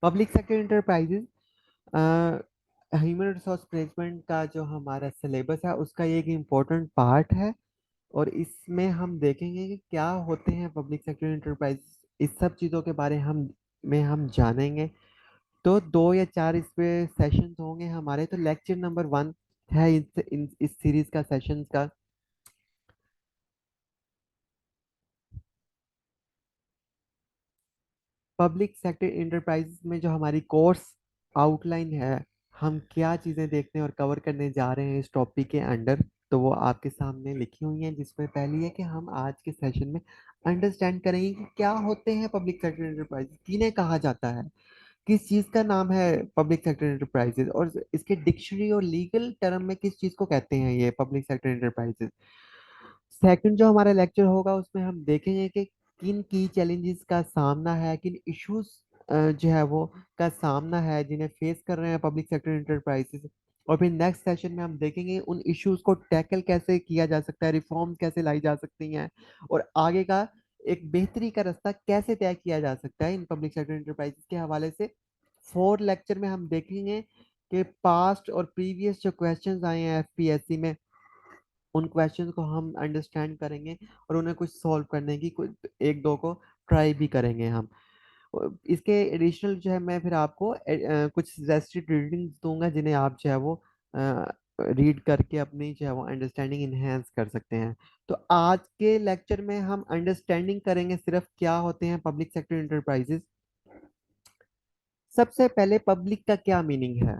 Public sector enterprises human resource management का जो हमारा सिलेबस है उसका ये एक इम्पोर्टेंट पार्ट है। और इसमें हम देखेंगे कि क्या होते हैं पब्लिक सेक्टर इंटरप्राइज, इस सब चीज़ों के बारे हम जानेंगे। तो 2 या 4 इस पे सेशंस होंगे हमारे। तो लेक्चर नंबर 1 है इस सीरीज का सेशन का। पब्लिक सेक्टर इंटरप्राइज में जो हमारी कोर्स आउटलाइन है, हम क्या चीज़ें देखने और कवर करने जा रहे हैं इस टॉपिक के अंडर, तो वो आपके सामने लिखी हुई हैं। जिसमें पहली है कि हम आज के सेशन में अंडरस्टैंड करेंगे कि क्या होते हैं पब्लिक सेक्टर इंटरप्राइज, किन्हें कहा जाता है, किस चीज़ का नाम है पब्लिक सेक्टर इंटरप्राइजेज, और इसके डिक्शनरी और लीगल टर्म में किस चीज़ को कहते हैं ये पब्लिक सेक्टर इंटरप्राइजेज। सेकंड जो हमारा लेक्चर होगा उसमें हम देखेंगे कि किन की चैलेंजेस का सामना है, किन इश्यूज जो है वो का सामना है जिन्हें फेस कर रहे हैं पब्लिक सेक्टर इंटरप्राइजेस। और फिर नेक्स्ट सेशन में हम देखेंगे उन इश्यूज को टैकल कैसे किया जा सकता है, रिफॉर्म कैसे लाई जा सकती हैं, और आगे का एक बेहतरी का रास्ता कैसे तय किया जा सकता है इन पब्लिक सेक्टर इंटरप्राइजेस के हवाले से। फोर्थ लेक्चर में हम देखेंगे कि पास्ट और प्रीवियस जो क्वेश्चंस आए हैं एफपीएससी में, उन क्वेश्चंस को हम अंडरस्टैंड करेंगे और उन्हें कुछ सॉल्व करने की कुछ एक दो को ट्राई भी करेंगे हम। और इसके एडिशनल जो है मैं फिर आपको कुछ सजेस्टेड रीडिंग्स दूंगा जिन्हें आप जो है वो रीड करके अपनी जो है वो अंडरस्टैंडिंग इनहेंस कर सकते हैं। तो आज के लेक्चर में हम अंडरस्टैंडिंग करेंगे सिर्फ क्या होते हैं पब्लिक सेक्टर इंटरप्राइजेस। सबसे पहले पब्लिक का क्या मीनिंग है।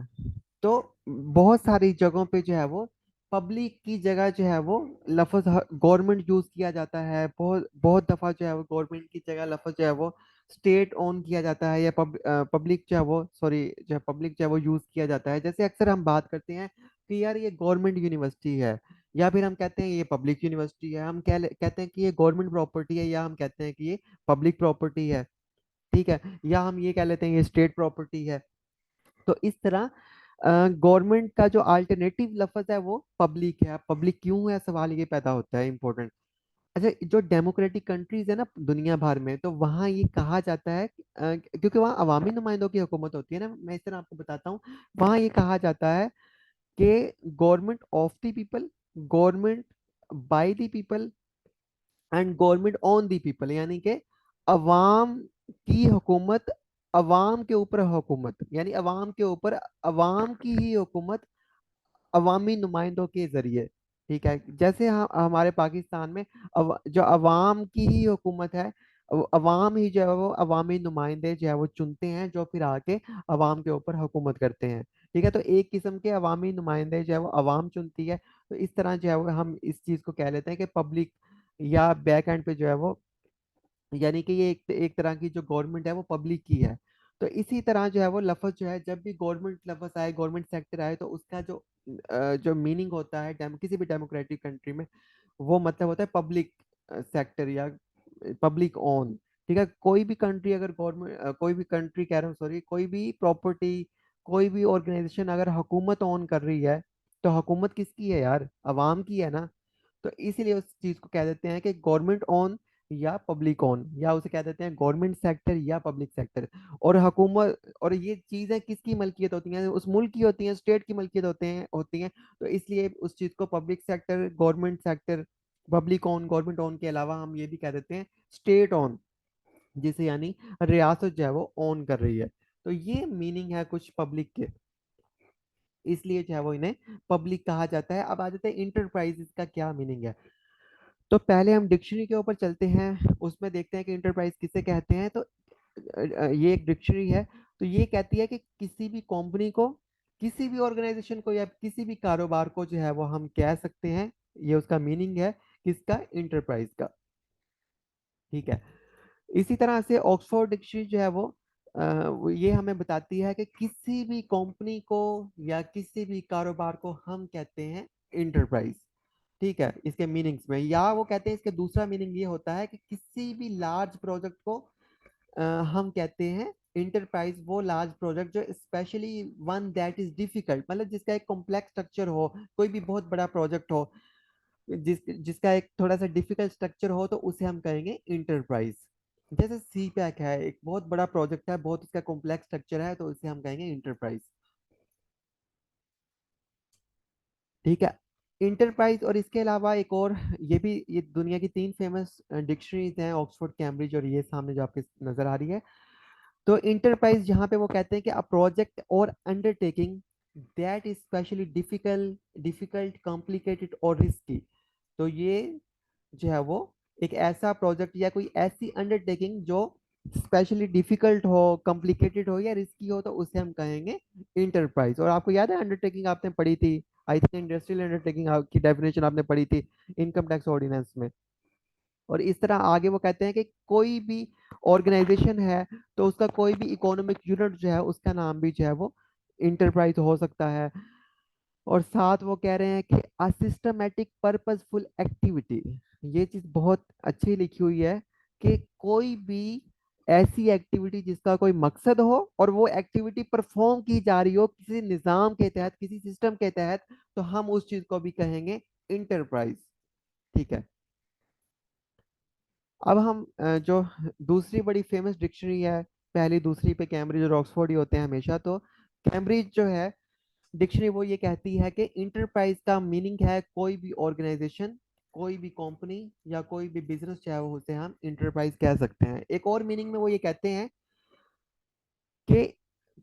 तो बहुत सारी जगहों पे जो है वो पब्लिक की जगह जो है वो लफ्ज गवर्नमेंट यूज किया जाता है। बहुत बहुत दफा जो है वो गवर्नमेंट की जगह लफ्ज जो है वो स्टेट ओन किया जाता है, या पब्लिक जो है वो सॉरी जो है पब्लिक जो है वो यूज किया जाता है। जैसे अक्सर हम बात करते हैं कि यार ये गवर्नमेंट यूनिवर्सिटी है, या फिर हम कहते हैं ये पब्लिक यूनिवर्सिटी है। हम कहते हैं कि ये गवर्नमेंट प्रॉपर्टी है, या हम कहते हैं कि ये पब्लिक प्रॉपर्टी है। ठीक है, या हम ये कह लेते हैं ये स्टेट प्रॉपर्टी है। तो इस तरह गवर्नमेंट का जो अल्टरनेटिव लफ्ज है वो पब्लिक है। पब्लिक क्यों है, सवाल ये पैदा होता है इम्पोर्टेंट। अच्छा, जो डेमोक्रेटिक कंट्रीज है ना दुनिया भर में, तो वहाँ ये कहा जाता है क्योंकि वहाँ अवामी नुमाइंदों की हुकूमत होती है ना, मैं इस तरह आपको बताता हूँ। वहाँ ये कहा जाता है कि government of the people, government by the people and government on the people, यानी कि अवाम की हुकूमत, अवाम के ऊपर हुकूमत, यानी अवाम के ऊपर अवाम की ही हुकूमत अवामी नुमाइंदों के जरिए। ठीक है, जैसे हमारे पाकिस्तान में जो अवाम की ही हुकूमत है, अवाम ही जो है वो अवामी नुमाइंदे जो है वो चुनते हैं, जो फिर आके अवाम के ऊपर हुकूमत करते हैं। ठीक है, तो एक किस्म के अवामी नुमाइंदे जो है वो अवाम चुनती है। तो इस तरह जो है वो हम इस चीज को कह लेते हैं कि पब्लिक या बैक एंड पे जो है वो, यानी कि ये एक तरह की जो गवर्नमेंट है वो पब्लिक की है। तो इसी तरह जो है वो लफ्ज जो है, जब भी गवर्नमेंट लफ्ज आए, गवर्नमेंट सेक्टर आए, तो उसका जो मीनिंग होता है किसी भी डेमोक्रेटिक कंट्री में, वो मतलब होता है पब्लिक सेक्टर या पब्लिक ओन। ठीक है, कोई भी कंट्री अगर गवर्नमेंट, कोई भी कंट्री कह रहा हूँ सॉरी, कोई भी प्रॉपर्टी, कोई भी ऑर्गेनाइजेशन अगर हुकूमत ऑन कर रही है, तो हुकूमत किसकी है यार, अवाम की है ना। तो इसीलिए उस चीज को कह देते हैं कि गवर्नमेंट ऑन या पब्लिक ऑन, या उसे कह देते हैं गवर्नमेंट सेक्टर या पब्लिक सेक्टर। और हुकूमत, और ये चीजें किसकी मलकियत होती हैं, उस मुल्क की होती हैं, स्टेट की मलकियत होती हैं। तो इसलिए उस चीज को public sector, government sector, public on, government on के अलावा हम ये भी कह देते हैं स्टेट ऑन, जिसे यानी रियासत जो है वो ऑन कर रही है। तो ये मीनिंग है कुछ पब्लिक के, इसलिए जो है वो इन्हें पब्लिक कहा जाता है। अब आ जाते हैं इंटरप्राइजेस का क्या मीनिंग है। तो पहले हम डिक्शनरी के ऊपर चलते हैं, उसमें देखते हैं कि इंटरप्राइज किसे कहते हैं। तो ये एक डिक्शनरी है। तो ये कहती है कि किसी भी कंपनी को, किसी भी ऑर्गेनाइजेशन को, या किसी भी कारोबार को जो है वो हम कह सकते हैं, ये उसका मीनिंग है किसका, इंटरप्राइज का। ठीक है, इसी तरह से ऑक्सफोर्ड डिक्शनरी जो है वो ये हमें बताती है कि किसी भी कंपनी को या किसी भी कारोबार को हम कहते हैं इंटरप्राइज। ठीक है, इसके मीनिंग्स में, या वो कहते हैं इसके दूसरा मीनिंग ये होता है कि किसी भी लार्ज प्रोजेक्ट को हम कहते हैं इंटरप्राइज, वो लार्ज प्रोजेक्ट जो specially one that is difficult, मतलब जिसका एक कॉम्प्लेक्स स्ट्रक्चर हो, कोई भी बहुत बड़ा प्रोजेक्ट हो जिसका एक थोड़ा सा डिफिकल्ट स्ट्रक्चर हो, तो उसे हम कहेंगे इंटरप्राइज। जैसे सी पैक है, एक बहुत बड़ा प्रोजेक्ट है, बहुत इसका कॉम्प्लेक्स स्ट्रक्चर है, तो इसे हम कहेंगे इंटरप्राइज। ठीक है। इंटरप्राइज और इसके अलावा एक और, ये भी, ये दुनिया की तीन फेमस डिक्शनरीज हैं, ऑक्सफोर्ड, कैम्ब्रिज और ये सामने जो आपके नजर आ रही है। तो इंटरप्राइज यहाँ पे वो कहते हैं कि अ प्रोजेक्ट और undertaking that is specially difficult difficult complicated और रिस्की। तो ये जो है वो एक ऐसा प्रोजेक्ट या कोई ऐसी अंडरटेकिंग जो स्पेशली डिफिकल्ट हो, कॉम्प्लिकेटेड हो या रिस्की हो, तो उसे हम कहेंगे इंटरप्राइज। और आपको याद है अंडरटेकिंग आपने पढ़ी थी, आई थिंक इंडस्ट्रियल अंडरटेकिंग की डेफिनेशन आपने पढ़ी थी इनकम टैक्स ऑर्डिनेंस में। और इस तरह आगे वो कहते हैं कि कोई भी ऑर्गेनाइजेशन है तो उसका कोई भी इकोनॉमिक यूनिट जो है उसका नाम भी जो है वो इंटरप्राइज हो सकता है। और साथ वो कह रहे हैं कि अ सिस्टमेटिक पर्पसफुल एक्टिविटी, ये चीज बहुत अच्छी लिखी हुई है कि कोई भी ऐसी एक्टिविटी जिसका कोई मकसद हो और वो एक्टिविटी परफॉर्म की जा रही हो किसी निज़ाम के तहत, किसी सिस्टम के तहत, तो हम उस चीज को भी कहेंगे इंटरप्राइज। ठीक है। अब हम जो दूसरी बड़ी फेमस डिक्शनरी है, पहली दूसरी पे कैम्ब्रिज और ऑक्सफोर्ड ही होते हैं हमेशा, तो कैम्ब्रिज जो है डिक्शनरी वो ये कहती है कि इंटरप्राइज का मीनिंग है कोई भी ऑर्गेनाइजेशन, कोई भी कंपनी या कोई भी बिजनेस चाहे वो, उसे हम इंटरप्राइज कह सकते हैं। एक और मीनिंग में वो ये कहते हैं कि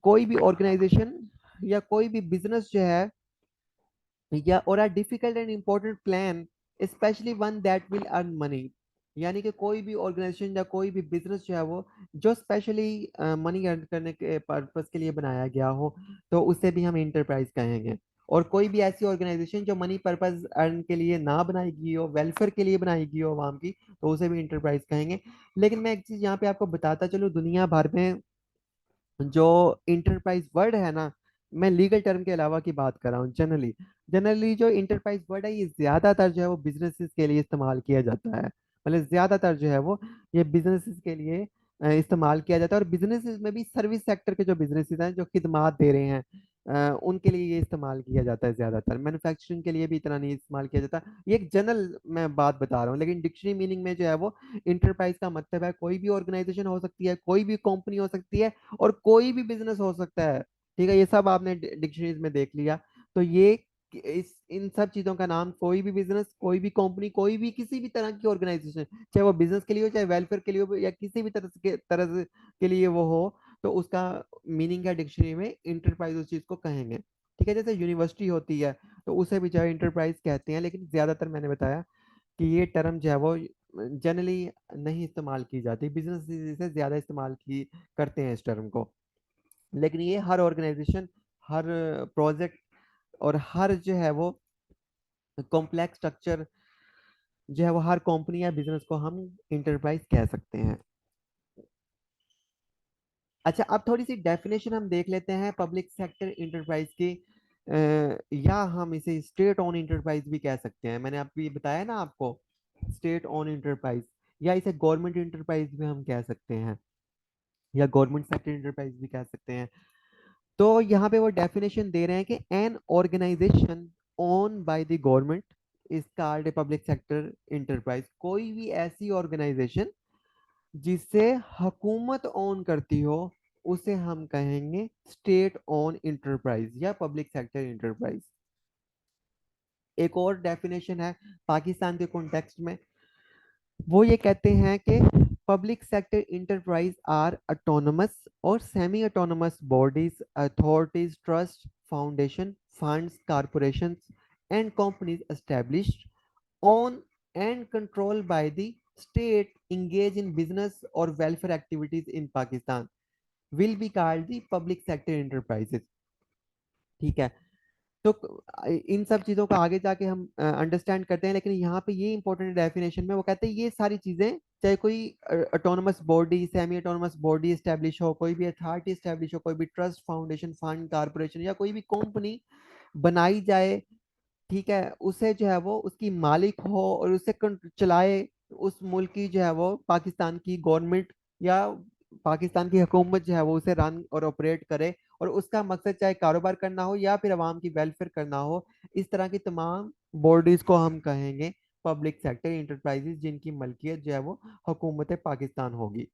कोई भी ऑर्गेनाइजेशन या कोई भी बिजनेस जो है, या और a difficult and important plan, specially one that will earn money. यानी कि कोई भी ऑर्गेनाइजेशन या कोई भी बिजनेस जो है वो जो स्पेशली मनी अर्न करने के पर्पस के लिए बनाया गया हो, तो उसे भी हम इंटरप्राइज कहेंगे। और कोई भी ऐसी ऑर्गेनाइजेशन जो मनी पर्पस अर्न के लिए ना बनाई गई हो, वेलफेयर के लिए बनाई गई हो आवाम की, तो उसे भी इंटरप्राइज कहेंगे। लेकिन मैं एक चीज यहाँ पे आपको बताता चलूँ, दुनिया भर में जो इंटरप्राइज वर्ड है ना, मैं लीगल टर्म के अलावा की बात कर रहा हूँ, जनरली जनरली जो इंटरप्राइज वर्ड है ये ज्यादातर जो है वो बिजनेसेस के लिए इस्तेमाल किया जाता है। मतलब ज्यादातर जो है वो ये बिजनेसेस के लिए इस्तेमाल किया जाता है। और बिजनेसेस में भी सर्विस सेक्टर के जो बिजनेसेस हैं जो खिदमात दे रहे हैं, उनके लिए ये इस्तेमाल किया जाता है ज्यादातर। मैन्युफैक्चरिंग के लिए भी इतना नहीं इस्तेमाल किया जाता। ये एक जनरल मैं बात बता रहा हूँ, लेकिन डिक्शनरी मीनिंग में जो है वो इंटरप्राइज का मतलब है कोई भी ऑर्गेनाइजेशन हो सकती है, कोई भी कंपनी हो सकती है, और कोई भी बिजनेस हो सकता है। ठीक है, ये सब आपने डिक्शनरीज में देख लिया। तो ये इस इन सब चीजों का नाम, कोई भी बिजनेस, कोई भी कंपनी, कोई भी किसी भी तरह की ऑर्गेनाइजेशन, चाहे वो बिजनेस के लिए हो, चाहे वेलफेयर के लिए हो, या किसी भी के लिए वो हो, तो उसका मीनिंग है डिक्शनरी में इंटरप्राइज, उस चीज को कहेंगे। ठीक है, जैसे यूनिवर्सिटी होती है तो उसे भी जो है इंटरप्राइज कहते हैं, लेकिन ज्यादातर मैंने बताया कि ये टर्म जो है वो जनरली नहीं इस्तेमाल की जाती, बिजनेस से ज्यादा इस्तेमाल की करते हैं इस टर्म को। लेकिन ये हर ऑर्गेनाइजेशन, हर प्रोजेक्ट और हर जो है वो कॉम्प्लेक्स स्ट्रक्चर जो है वो, हर कंपनी या बिजनेस को हम इंटरप्राइज कह सकते हैं। अच्छा, अब थोड़ी सी डेफिनेशन हम देख लेते हैं पब्लिक सेक्टर इंटरप्राइज की। या हम इसे स्टेट ओन इंटरप्राइज भी कह सकते हैं, मैंने अभी बताया ना आपको, स्टेट ओन इंटरप्राइज, या इसे गवर्नमेंट इंटरप्राइज भी हम कह सकते हैं, या गवर्नमेंट सेक्टर इंटरप्राइज भी कह सकते हैं। तो यहाँ पे वो डेफिनेशन दे रहे हैं कि an organization own by the government is called a public sector enterprise. कोई भी ऐसी ऑर्गेनाइजेशन जिसे हुकूमत ओन करती हो, उसे हम कहेंगे स्टेट ओन इंटरप्राइज या पब्लिक सेक्टर इंटरप्राइज। एक और डेफिनेशन है पाकिस्तान के कॉन्टेक्स्ट में, वो ये कहते हैं कि public sector enterprise are autonomous और semi autonomous bodies, authorities, trust, foundation, funds, corporations and companies established on and controlled by the state engaged in business or welfare activities in Pakistan will be called the public sector enterprises। ठीक है। तो इन सब चीजों को आगे जाके हम understand करते हैं, लेकिन यहाँ पे ये इंपॉर्टेंट डेफिनेशन में वो कहते हैं ये सारी चीजें, चाहे कोई autonomous body, semi autonomous body establish हो, कोई भी अथॉरिटी स्टैब्लिश हो, कोई भी ट्रस्ट, फाउंडेशन, फंड, कारपोरेशन या कोई भी कंपनी बनाई जाए, ठीक है, उसे जो है वो उसकी मालिक हो और उसे चलाए उस मुल्क की जो है वो पाकिस्तान की गवर्नमेंट, या पाकिस्तान की हुकूमत जो है वो उसे रन और ऑपरेट करे, और उसका मकसद चाहे कारोबार करना हो या फिर अवाम की वेलफेयर करना हो, इस तरह की तमाम बॉडीज को हम कहेंगे पब्लिक सेक्टर इंटरप्राइजेज जिनकी मलकियत जो है वो हुकूमत पाकिस्तान होगी।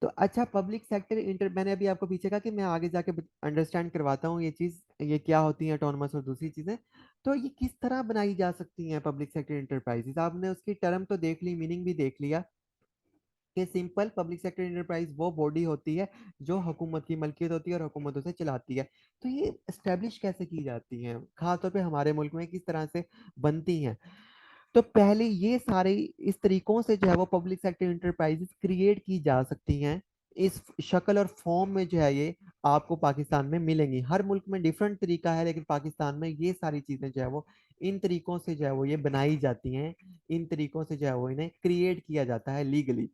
तो अच्छा, पब्लिक सेक्टर इंटर मैंने अभी आपको पीछे कहा कि मैं आगे जाके अंडरस्टैंड करवाता हूँ ये चीज़, ये क्या होती है ऑटोनमस और दूसरी चीज़ें। तो ये किस तरह बनाई जा सकती हैं पब्लिक सेक्टर इंटरप्राइजेज, आपने उसकी टर्म तो देख ली, मीनिंग भी देख लिया कि सिंपल पब्लिक सेक्टर इंटरप्राइज वो बॉडी होती है जो हुकूमत की मलकियत होती है और हुकूमत उसे चलाती है। तो ये एस्टेब्लिश कैसे की जाती हैं, खासतौर पे हमारे मुल्क में किस तरह से बनती हैं? तो पहले ये सारे इस तरीकों से जो है वो पब्लिक सेक्टर इंटरप्राइजेस क्रिएट की जा सकती हैं। इस शक्ल और फॉर्म में जो है ये आपको पाकिस्तान में मिलेंगी। हर मुल्क में डिफरेंट तरीका है, लेकिन पाकिस्तान में ये सारी चीजें जो है वो इन तरीकों से जो है वो ये बनाई जाती हैं। इन तरीकों से जो है वो इन्हें क्रिएट किया जाता है लीगली।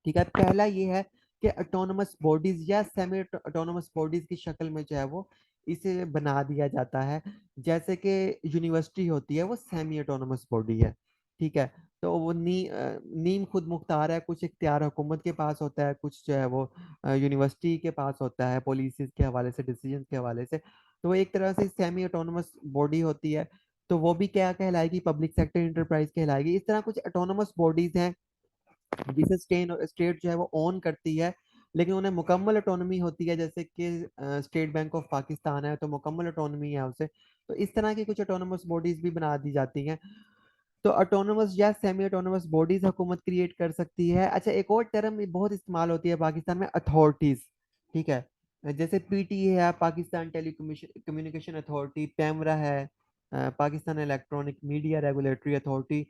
ठीक है, पहला ये है कि ऑटोनमस बॉडीज या सेमी ऑटोनमस बॉडीज की शक्ल में जो है वो इसे बना दिया जाता है। जैसे कि यूनिवर्सिटी होती है वो सेमी ऑटोनमस बॉडी है। ठीक है, तो वो नीम खुद मुख्तार है, कुछ इख्तियार हुकूमत के पास होता है, कुछ जो है वो यूनिवर्सिटी के पास होता है, पॉलिसीज के हवाले से, डिसीजन के हवाले से। तो वो एक तरह से सेमी ऑटोनमस बॉडी होती है। तो वो भी क्या कहलाएगी, पब्लिक सेक्टर इंटरप्राइज कहलाएगी। इस तरह कुछ ऑटोनमस बॉडीज हैं जिसे स्टेट जो है वो ओन करती है, लेकिन उन्हें मुकम्मल ऑटोनमी होती है। जैसे कि स्टेट बैंक ऑफ पाकिस्तान है तो मुकम्मल ऑटोनमी है उसे। तो इस तरह की कुछ ऑटोनमस बॉडीज भी बना दी जाती हैं। तो ऑटोनमस या सेमी ऑटोनमस बॉडीज हुकूमत क्रिएट कर सकती है। अच्छा, एक और टर्म बहुत इस्तेमाल होती है पाकिस्तान में, अथॉरिटीज। ठीक है, जैसे पीटीए है, Pakistan telecommunication communication authority, PEMRA है, Pakistan electronic media regulatory authority.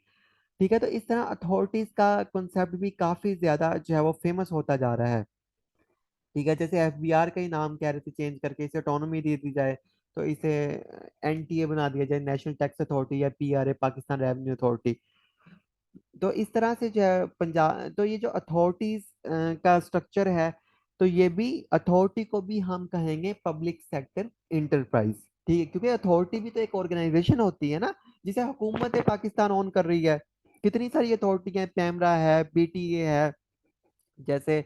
ठीक है, तो इस तरह अथॉरिटीज का कॉन्सेप्ट भी काफी ज्यादा जो है वो फेमस होता जा रहा है। ठीक है, जैसे एफबीआर का ही नाम कह रहे थे चेंज करके इसे ऑटोनॉमी दे दी जाए, तो इसे एनटीए बना दिया जाए, नेशनल टैक्स अथॉरिटी, या पीआरए, पाकिस्तान रेवेन्यू अथॉरिटी। तो इस तरह से जो है पंजाब, तो ये जो अथॉरिटीज का स्ट्रक्चर है, तो ये भी अथॉरिटी को भी हम कहेंगे पब्लिक सेक्टर इंटरप्राइज। ठीक है, क्योंकि अथॉरिटी भी तो एक ऑर्गेनाइजेशन होती है ना, जिसे हुकूमत पाकिस्तान ओन कर रही है। कितनी सारी अथॉरिटी है, पैमरा है, बीटीए है। जैसे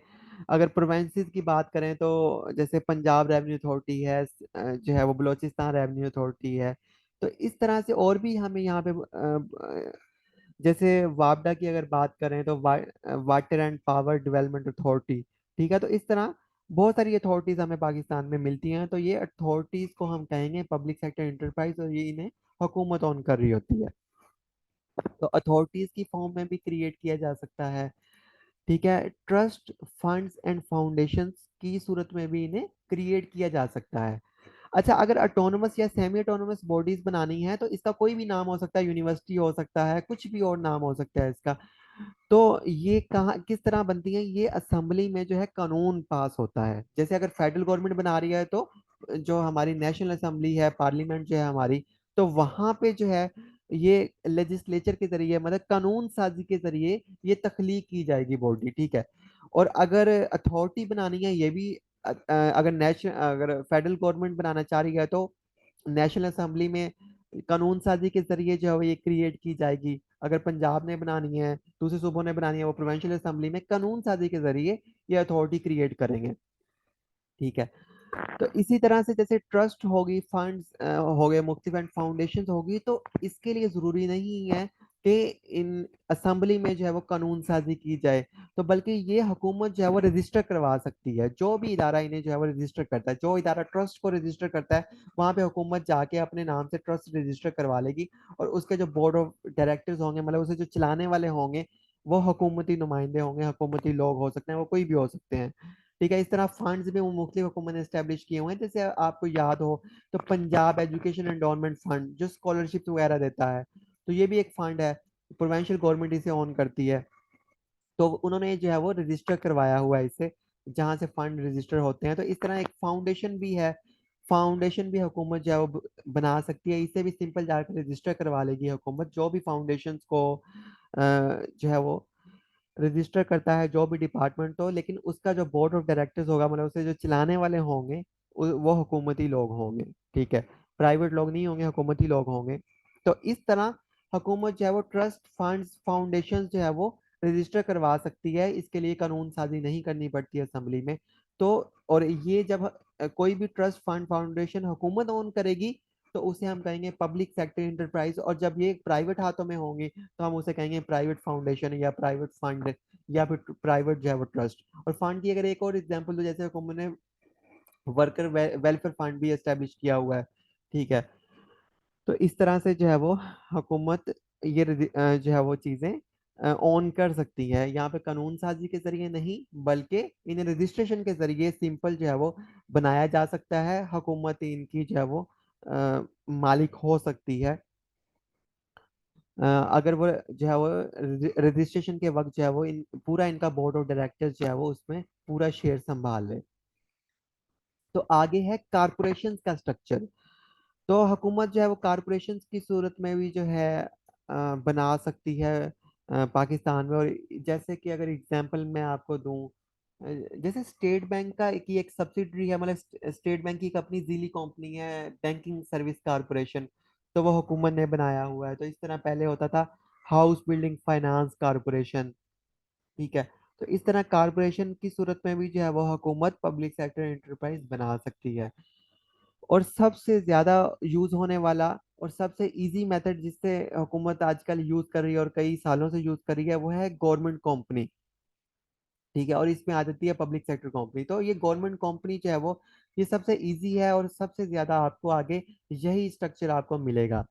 अगर प्रोवेंसेस की बात करें तो जैसे पंजाब रेवेन्यू अथॉरिटी है, जो है वो बलोचिस्तान रेवेन्यू अथॉरिटी है। तो इस तरह से और भी हमें यहाँ पे जैसे वापडा की अगर बात करें तो water and power development authority. ठीक है, तो इस तरह बहुत सारी अथॉरिटीज हमें पाकिस्तान में मिलती हैं। तो ये अथॉरिटीज को हम कहेंगे पब्लिक सेक्टर इंटरप्राइज, और ये इन्हें हुकूमत ऑन कर रही होती है। तो अथॉरिटीज की फॉर्म में भी क्रिएट किया जा सकता है। ठीक है, ट्रस्ट फंड्स एंड फाउंडेशंस की सूरत में भी इन्हें क्रिएट किया जा सकता है। अच्छा, अगर ऑटोनमस या सेमी ऑटोनमस बॉडीज बनानी है तो इसका कोई भी नाम हो सकता है, यूनिवर्सिटी हो सकता है, कुछ भी और नाम हो सकता है इसका। तो ये कहाँ किस तरह बनती है, ये असेंबली में जो है कानून पास होता है। जैसे अगर फेडरल गवर्नमेंट बना रही है तो जो हमारी नेशनल असेंबली है, पार्लियामेंट जो है हमारी, तो वहां पे जो है ये लेजिस्लेचर के जरिए, मतलब कानून साजी के जरिए ये तख्लीक की जाएगी बॉडी। ठीक है, और अगर अथॉरिटी बनानी है, ये भी अगर फेडरल गवर्नमेंट बनाना चाह रही है तो नेशनल असेंबली में कानून साजी के जरिए जो है वो ये क्रिएट की जाएगी। अगर पंजाब ने बनानी है, दूसरे सूबों ने बनानी है, वो प्रोविंशियल असेंबली में कानून साजी के जरिए ये अथॉरिटी क्रिएट करेंगे। ठीक है, तो इसी तरह से जैसे ट्रस्ट होगी, फंड्स हो गए, मुख्तलिफ एंड फाउंडेशन होगी, तो इसके लिए जरूरी नहीं है कि इन असेंबली में जो है वो कानून साजी की जाए। तो बल्कि ये हुकूमत जो है वो रजिस्टर करवा सकती है। जो भी इदारा इन्हें जो है वो रजिस्टर करता है, जो इदारा ट्रस्ट को रजिस्टर करता है, वहां पे हुकूमत जाके अपने नाम से ट्रस्ट रजिस्टर करवा लेगी। और उसके जो बोर्ड ऑफ डायरेक्टर्स होंगे, मतलब उसे जो चलाने वाले होंगे, वो हुकूमती नुमाइंदे होंगे, हुकूमती लोग हो सकते हैं, वो कोई भी हो सकते हैं। ठीक है, इस तरह फंड्स भी वो मुख्तलिफ हुकूमत ने स्टैब्लिश किए हुए हैं। जैसे आपको याद हो तो पंजाब एजुकेशन एंडोनमेंट फंड जो स्कॉलरशिप वगैरह देता है, तो ये भी एक फंड है, प्रोविंशियल गवर्नमेंट इसे ऑन करती है। तो उन्होंने जो है वो रजिस्टर करवाया हुआ है इसे, जहाँ से फंड रजिस्टर होते हैं। तो इस तरह एक फाउंडेशन भी है, फाउंडेशन भी हुकूमत जो है वो बना सकती है। इसे भी सिंपल जाकर रजिस्टर करवा लेगी हुकूमत। जो भी फाउंडेशन को जो है वो रजिस्टर करता है, जो भी डिपार्टमेंट हो, लेकिन उसका जो बोर्ड ऑफ डायरेक्टर्स होगा, मतलब उसे जो चलाने वाले होंगे, वो हुकूमती लोग होंगे। ठीक है, प्राइवेट लोग नहीं होंगे, हुकूमती लोग होंगे। तो इस तरह हुकूमत जो है वो ट्रस्ट फंड्स फाउंडेशन जो है वो रजिस्टर करवा सकती है। इसके लिए कानून साजी नहीं करनी पड़ती है असेंबली में। तो और ये जब कोई भी ट्रस्ट फंड फाउंडेशन हुकूमत ओन करेगी तो उसे हम कहेंगे पब्लिक सेक्टर इंटरप्राइज, और जब ये प्राइवेट हाथों में होंगे तो हम उसे कहेंगे प्राइवेट फाउंडेशन या प्राइवेट फंड या फिर प्राइवेट जो है वो ट्रस्ट। और फंड की अगर एक और एग्जांपल दो, जैसे हुकूमत ने वर्कर वेलफेयर फंड भी एस्टेब्लिश किया हुआ है, ठीक है। तो इस तरह से जो है वो हुकूमत ये जो है वो चीजें ऑन कर सकती है, यहाँ पे कानून साजी के जरिए नहीं बल्कि इन्हें रजिस्ट्रेशन के जरिए सिंपल जो है वो बनाया जा सकता है। हुकूमत इनकी जो है वो मालिक हो सकती है, अगर वो जो है वो रजिस्ट्रेशन के वक्त जो है वो पूरा इनका बोर्ड ऑफ डायरेक्टर्स जो है वो उसमें पूरा शेयर संभाल ले। तो आगे है कारपोरेशन का स्ट्रक्चर। तो हुकूमत जो है वो कारपोरेशन की सूरत में भी जो है बना सकती है पाकिस्तान में। और जैसे कि अगर एग्जांपल मैं आपको दूं, जैसे स्टेट बैंक का की एक सब्सिडरी है, मतलब स्टेट बैंक की एक अपनी ज़ीली कंपनी है बैंकिंग सर्विस कारपोरेशन, तो वो हुकूमत ने बनाया हुआ है। तो इस तरह पहले होता था हाउस बिल्डिंग फाइनेंस कारपोरेशन, ठीक है। तो इस तरह कारपोरेशन की सूरत में भी जो है वो हुकूमत पब्लिक सेक्टर एंटरप्राइज बना सकती है। और सबसे ज्यादा यूज होने वाला और सबसे इजी मेथड जिससे हुकूमत आजकल यूज कर रही है और कई सालों से यूज कर रही है वो है गवर्नमेंट कंपनी, ठीक है। और इसमें आ जाती है पब्लिक सेक्टर कंपनी। तो ये गवर्नमेंट कंपनी जो है वो ये सबसे इजी है और सबसे ज्यादा आपको आगे यही स्ट्रक्चर आपको मिलेगा।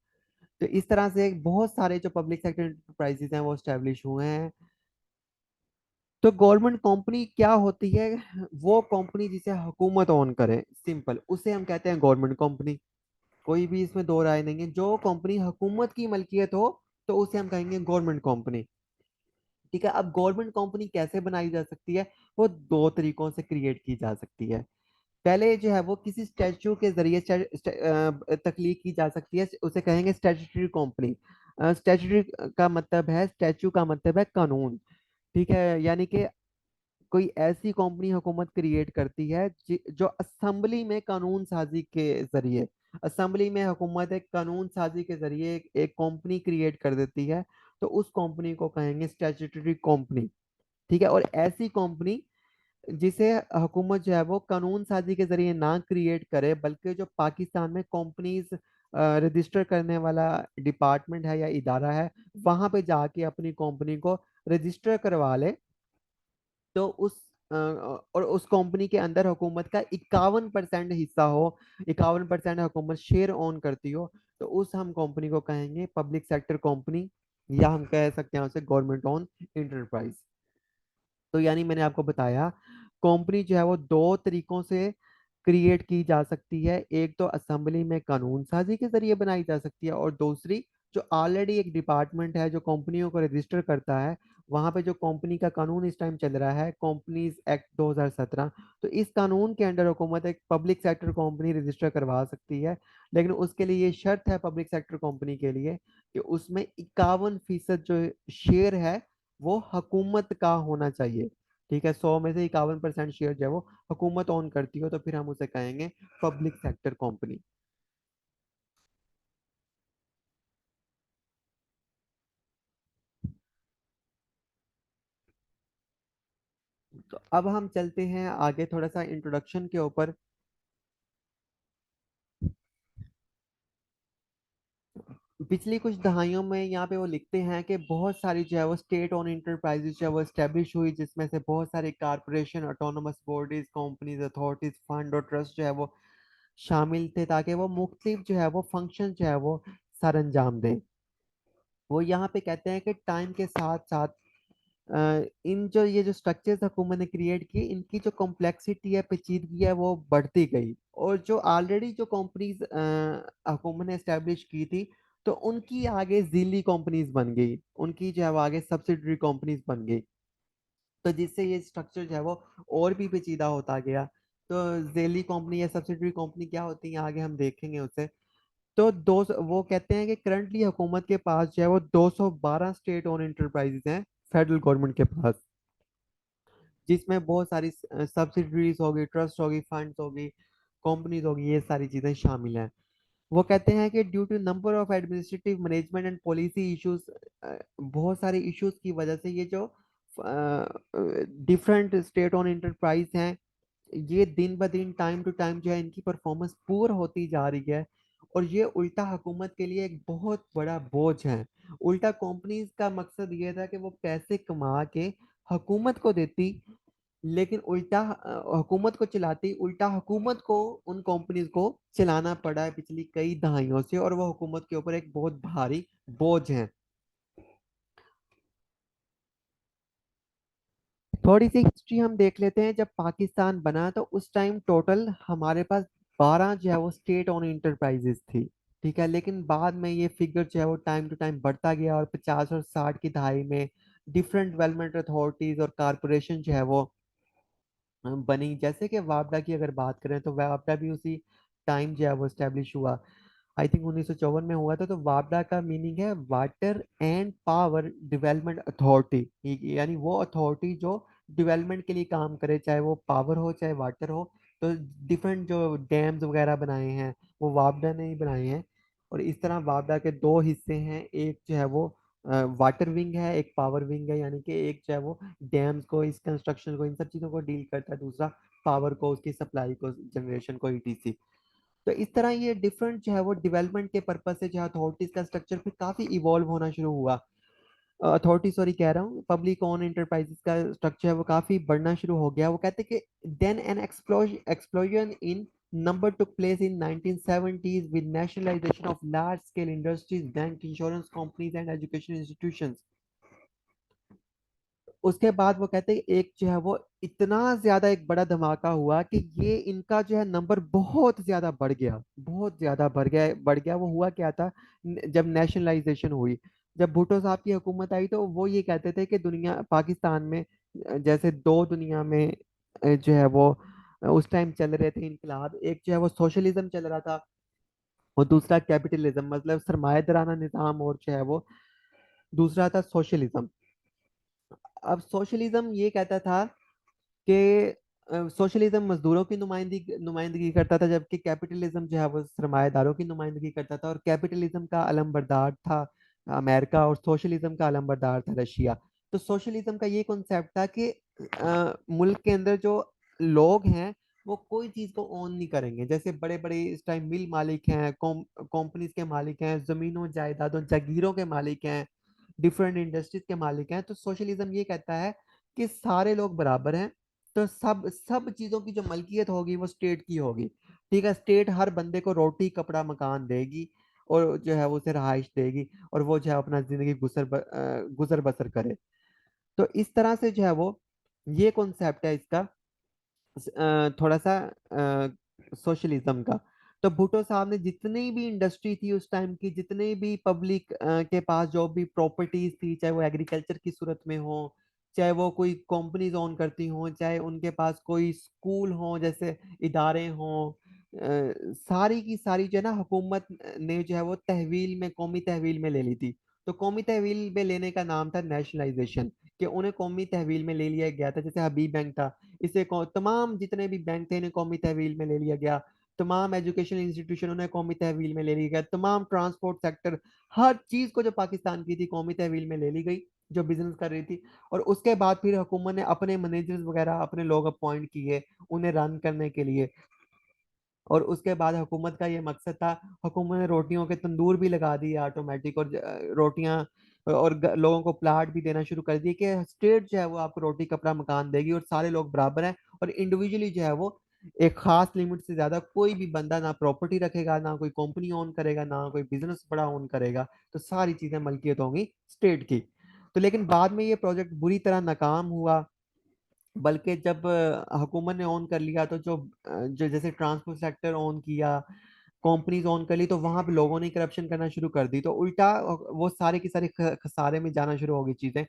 तो इस तरह से बहुत सारे जो पब्लिक सेक्टर एंटरप्राइजेज हैं वो स्टैब्लिश हुए हैं। तो गवर्नमेंट कंपनी क्या होती है? वो कंपनी जिसे हुकूमत ओन करे, सिंपल, उसे हम कहते हैं गवर्नमेंट कंपनी। कोई भी इसमें दो राय नहीं है, जो कंपनी हुकूमत की मलकियत हो तो उसे हम कहेंगे गवर्नमेंट कंपनी, ठीक है। अब गवर्नमेंट कंपनी कैसे बनाई जा सकती है? वो दो तरीकों से क्रिएट की जा सकती है। पहले जो है वो किसी स्टैच्यू के जरिए तख्लीक की जा सकती है, उसे कहेंगे स्टैट्यूटरी कंपनी। स्टैट्यूटरी का मतलब है, स्टैच्यू का मतलब है कानून, ठीक है। यानी कि कोई ऐसी कंपनी हुकूमत क्रिएट करती है जो असेंबली में कानून साजी के जरिए, असेंबली में हुकूमत एक कानून साजी के जरिए एक कंपनी क्रिएट कर देती है, तो उस कंपनी को कहेंगे स्टैट्यूटरी कंपनी, ठीक है। और ऐसी कंपनी जिसे हुकूमत जो है वो कानून साजी के जरिए ना क्रिएट करे बल्कि जो पाकिस्तान में कंपनीज रजिस्टर करने वाला डिपार्टमेंट है या इदारा है, वहां पे जाके अपनी कंपनी को रजिस्टर करवा ले, तो और उस कंपनी के अंदर हुकूमत का 51% हिस्सा हो, 51% हुकूमत शेयर ऑन करती हो, तो उस हम कंपनी को कहेंगे पब्लिक सेक्टर कंपनी, या हम कह सकते हैं उसे गवर्नमेंट ओन इंटरप्राइज। तो यानी मैंने आपको बताया कंपनी जो है वो दो तरीकों से क्रिएट की जा सकती है। एक तो असेंबली में कानून साजी के जरिए बनाई जा सकती है, और दूसरी जो ऑलरेडी एक डिपार्टमेंट है जो कंपनियों को रजिस्टर करता है, वहां पे जो कंपनी का कानून इस टाइम चल रहा है कंपनीज एक्ट 2017, तो इस कानून के अंडर हुकूमत एक पब्लिक सेक्टर कंपनी रजिस्टर करवा सकती है। लेकिन उसके लिए ये शर्त है पब्लिक सेक्टर कंपनी के लिए कि उसमें 51% जो शेयर है वो हुकूमत का होना चाहिए, ठीक है। 100 में से 51% शेयर जो है वो हुकूमत ओन करती हो, तो फिर हम उसे कहेंगे पब्लिक सेक्टर कंपनी। तो अब हम चलते हैं आगे थोड़ा सा इंट्रोडक्शन के ऊपर। पिछली कुछ दहाइयों में यहाँ पे वो लिखते हैं कि बहुत सारी जो है वो स्टेट ओन इंटरप्राइजेज जो है वो स्टेब्लिश हुई, जिसमें से बहुत सारी corporation, autonomous bodies, companies, authorities, fund और ट्रस्ट जो है वो शामिल थे, ताकि वो मुख्तलिफ जो है वो फंक्शन जो है वो सर अंजाम दें। वो यहाँ पे कहते हैं कि टाइम के साथ साथ इन जो ये जो स्ट्रक्चर्स हुकूमत ने क्रिएट किए, इनकी जो कॉम्प्लेक्सिटी है, पेचीदगी है, वो बढ़ती गई। और जो ऑलरेडी जो कंपनीज हुकूमत ने एस्टेब्लिश की थी, तो उनकी आगे जिली कंपनीज बन गई, उनकी जो है वो आगे सब्सिडरी कंपनीज बन गई। तो जिससे ये स्ट्रक्चर जो है वो और भी पेचीदा होता गया। तो जेली कंपनी या सब्सिडरी कंपनी क्या होती है आगे हम देखेंगे उसे। तो वो कहते हैं कि करंटली हुकूमत के पास जो है वो 212 स्टेट ओन इंटरप्राइजेज हैं फेडरल गवर्नमेंट के पास, जिसमें बहुत सारी सब्सिडरीज होगी, ट्रस्ट होगी, फंड्स होगी, कंपनीज होगी, ये सारी चीजें शामिल हैं। वो कहते हैं कि due to number of administrative management and policy issues, बहुत सारे इश्यूज की वजह से ये जो डिफरेंट स्टेट ओन इंटरप्राइज हैं ये दिन ब दिन टाइम टू टाइम जो है इनकी परफॉर्मेंस पुअर होती जा रही है। और ये उल्टा हुकूमत के लिए एक बहुत बड़ा बोझ है। उल्टा कंपनीज का मकसद ये था कि वो पैसे कमा के हुकूमत को देती, लेकिन उल्टा हुकूमत को चलाती, उल्टा हुकूमत को उन कंपनीज को चलाना पड़ा है पिछली कई दहाइयों से, और वो हुकूमत के ऊपर एक बहुत भारी बोझ है। थोड़ी सी हिस्ट्री हम देख लेते हैं। जब पाकिस्तान बना तो उस टाइम टोटल हमारे पास 12 जो है वो स्टेट ओन इंटरप्राइजेस थी। ठीक है, लेकिन बाद में ये फिगर जो है वो टाइम टू टाइम बढ़ता गया, और 50 और 60 की दहाई में डिफरेंट डेवलपमेंट अथॉरिटीज और कारपोरेशन जो है वो बनी। जैसे कि वापडा की अगर बात करें तो वापडा भी उसी टाइम जो है वो स्टेब्लिश हुआ। आई थिंक 1954 में हुआ था। तो वापडा का मीनिंग है water and power development authority, यानी वो अथॉरिटी जो डेवलपमेंट के लिए काम करे, चाहे वो पावर हो चाहे वाटर हो। तो डिफरेंट जो डैम्स वगैरह बनाए हैं वो वापडा ने ही बनाए हैं। और इस तरह वापडा के दो हिस्से हैं, एक जो है वो वाटर विंग है, एक पावर विंग है। यानी कि एक जो है वो डैम्स को, इस कंस्ट्रक्शन को, इन सब चीज़ों को डील करता है, दूसरा पावर को, उसकी सप्लाई को, जनरेशन को, ईटीसी। तो इस तरह ये डिफरेंट जो है वो डेवलपमेंट के पर्पज से जो अथॉरिटीज का स्ट्रक्चर फिर काफी इवॉल्व होना शुरू हुआ। अथॉरिटी सॉरी कह रहा हूँ, पब्लिक ओन इंटरप्राइजेस का स्ट्रक्चर है वो काफी बढ़ना शुरू हो गया। वो कहते हैं कि then an explosion in number took place in 1970s with nationalization of large scale industries, bank, insurance companies and education institutions। उसके बाद वो कहते हैं एक जो है वो इतना ज्यादा एक बड़ा धमाका हुआ कि ये इनका जो है नंबर बहुत ज्यादा बढ़ गया, बहुत ज्यादा बढ़ गया। वो हुआ क्या था, जब नेशनलाइजेशन हुई, जब भुट्टो साहब की हुकूमत आई, तो वो ये कहते थे कि दुनिया पाकिस्तान में जैसे दो दुनिया में जो है वो उस टाइम चल रहे थे इनकलाब। एक जो है वो सोशलिज्म चल रहा था, और दूसरा कैपिटलिज्म, मतलब सरमाएदाराना निज़ाम, और जो है वो दूसरा था सोशलिज्म। अब सोशलिज्म ये कहता था कि सोशलिज्म मजदूरों की नुमाइंदगी नुमाइंदगी करता था, जबकि कैपिटलिज्म जो है वो सरमाएदारों की नुमाइंदगी करता था। और कैपिटलिज्म का अलमबरदार था अमेरिका, और सोशलिज्म का अलमबरदार था रशिया। तो सोशलिज्म का ये कॉन्सेप्ट था कि मुल्क के अंदर जो लोग हैं वो कोई चीज को ओन नहीं करेंगे। जैसे बड़े बड़े इस टाइम मिल मालिक हैं, कंपनीज के मालिक हैं, जमीनों जायदादों जागीरों के मालिक हैं, डिफरेंट इंडस्ट्रीज के मालिक हैं। तो सोशलिज्म ये कहता है कि सारे लोग बराबर हैं, तो सब सब चीजों की जो मलकियत होगी वो स्टेट की होगी। ठीक है, स्टेट हर बंदे को रोटी कपड़ा मकान देगी, और जो है वो उसे रहाइश देगी, और वो जो है अपना जिंदगी गुजर बसर करे। तो इस तरह से जो है वो ये कॉन्सेप्ट है इसका, थोड़ा सा सोशलिज्म का। तो भुट्टो साहब ने जितनी भी इंडस्ट्री थी उस टाइम की, जितने भी पब्लिक के पास जो भी प्रॉपर्टीज थी, चाहे वो एग्रीकल्चर की सूरत में हो, चाहे वो कोई कंपनीज ओन करती हो, चाहे उनके पास कोई स्कूल हो, जैसे इदारे हों, सारी की सारी जो है ना हुकूमत ने जो है वो तहवील में, कौमी तहवील में ले ली थी। तो कौमी तहवील में लेने का नाम था नेशनलाइजेशन, कि उन्हें कौमी तहवील में ले लिया गया था। जैसे हबीब बैंक था, इसे तमाम जितने भी बैंक थे इन्हें कौमी तहवील में ले लिया गया। तमाम एजुकेशन इंस्टीट्यूशन उन्हें कौमी तहवील में ले लिया गया। तमाम ट्रांसपोर्ट सेक्टर, हर चीज को जो पाकिस्तान की थी कौमी तहवील में ले ली गई, जो बिजनेस कर रही थी। और उसके बाद फिर हुकूमत ने अपने मैनेजर्स वगैरह अपने लोग अपॉइंट किए उन्हें रन करने के लिए। और उसके बाद हुकूमत का ये मकसद था, हुकूमत ने रोटियों के तंदूर भी लगा दिए ऑटोमेटिक, और रोटियां, और लोगों को प्लाट भी देना शुरू कर दिए कि स्टेट जो है वो आपको रोटी कपड़ा मकान देगी, और सारे लोग बराबर हैं। और इंडिविजुअली जो है वो एक खास लिमिट से ज्यादा कोई भी बंदा ना प्रॉपर्टी रखेगा, ना कोई कंपनी ओन करेगा, ना कोई बिजनेस बड़ा ओन करेगा। तो सारी चीजें मलकियत होंगी स्टेट की। तो लेकिन बाद में ये प्रोजेक्ट बुरी तरह नाकाम हुआ। बल्कि जब हुकूमत ने ऑन कर लिया, तो जो जैसे ट्रांसपोर्ट सेक्टर ऑन किया, कंपनीज ऑन कर ली, तो वहां पे लोगों ने करप्शन करना शुरू कर दी। तो उल्टा वो सारे की सारी खसारे में जाना शुरू हो गई चीजें।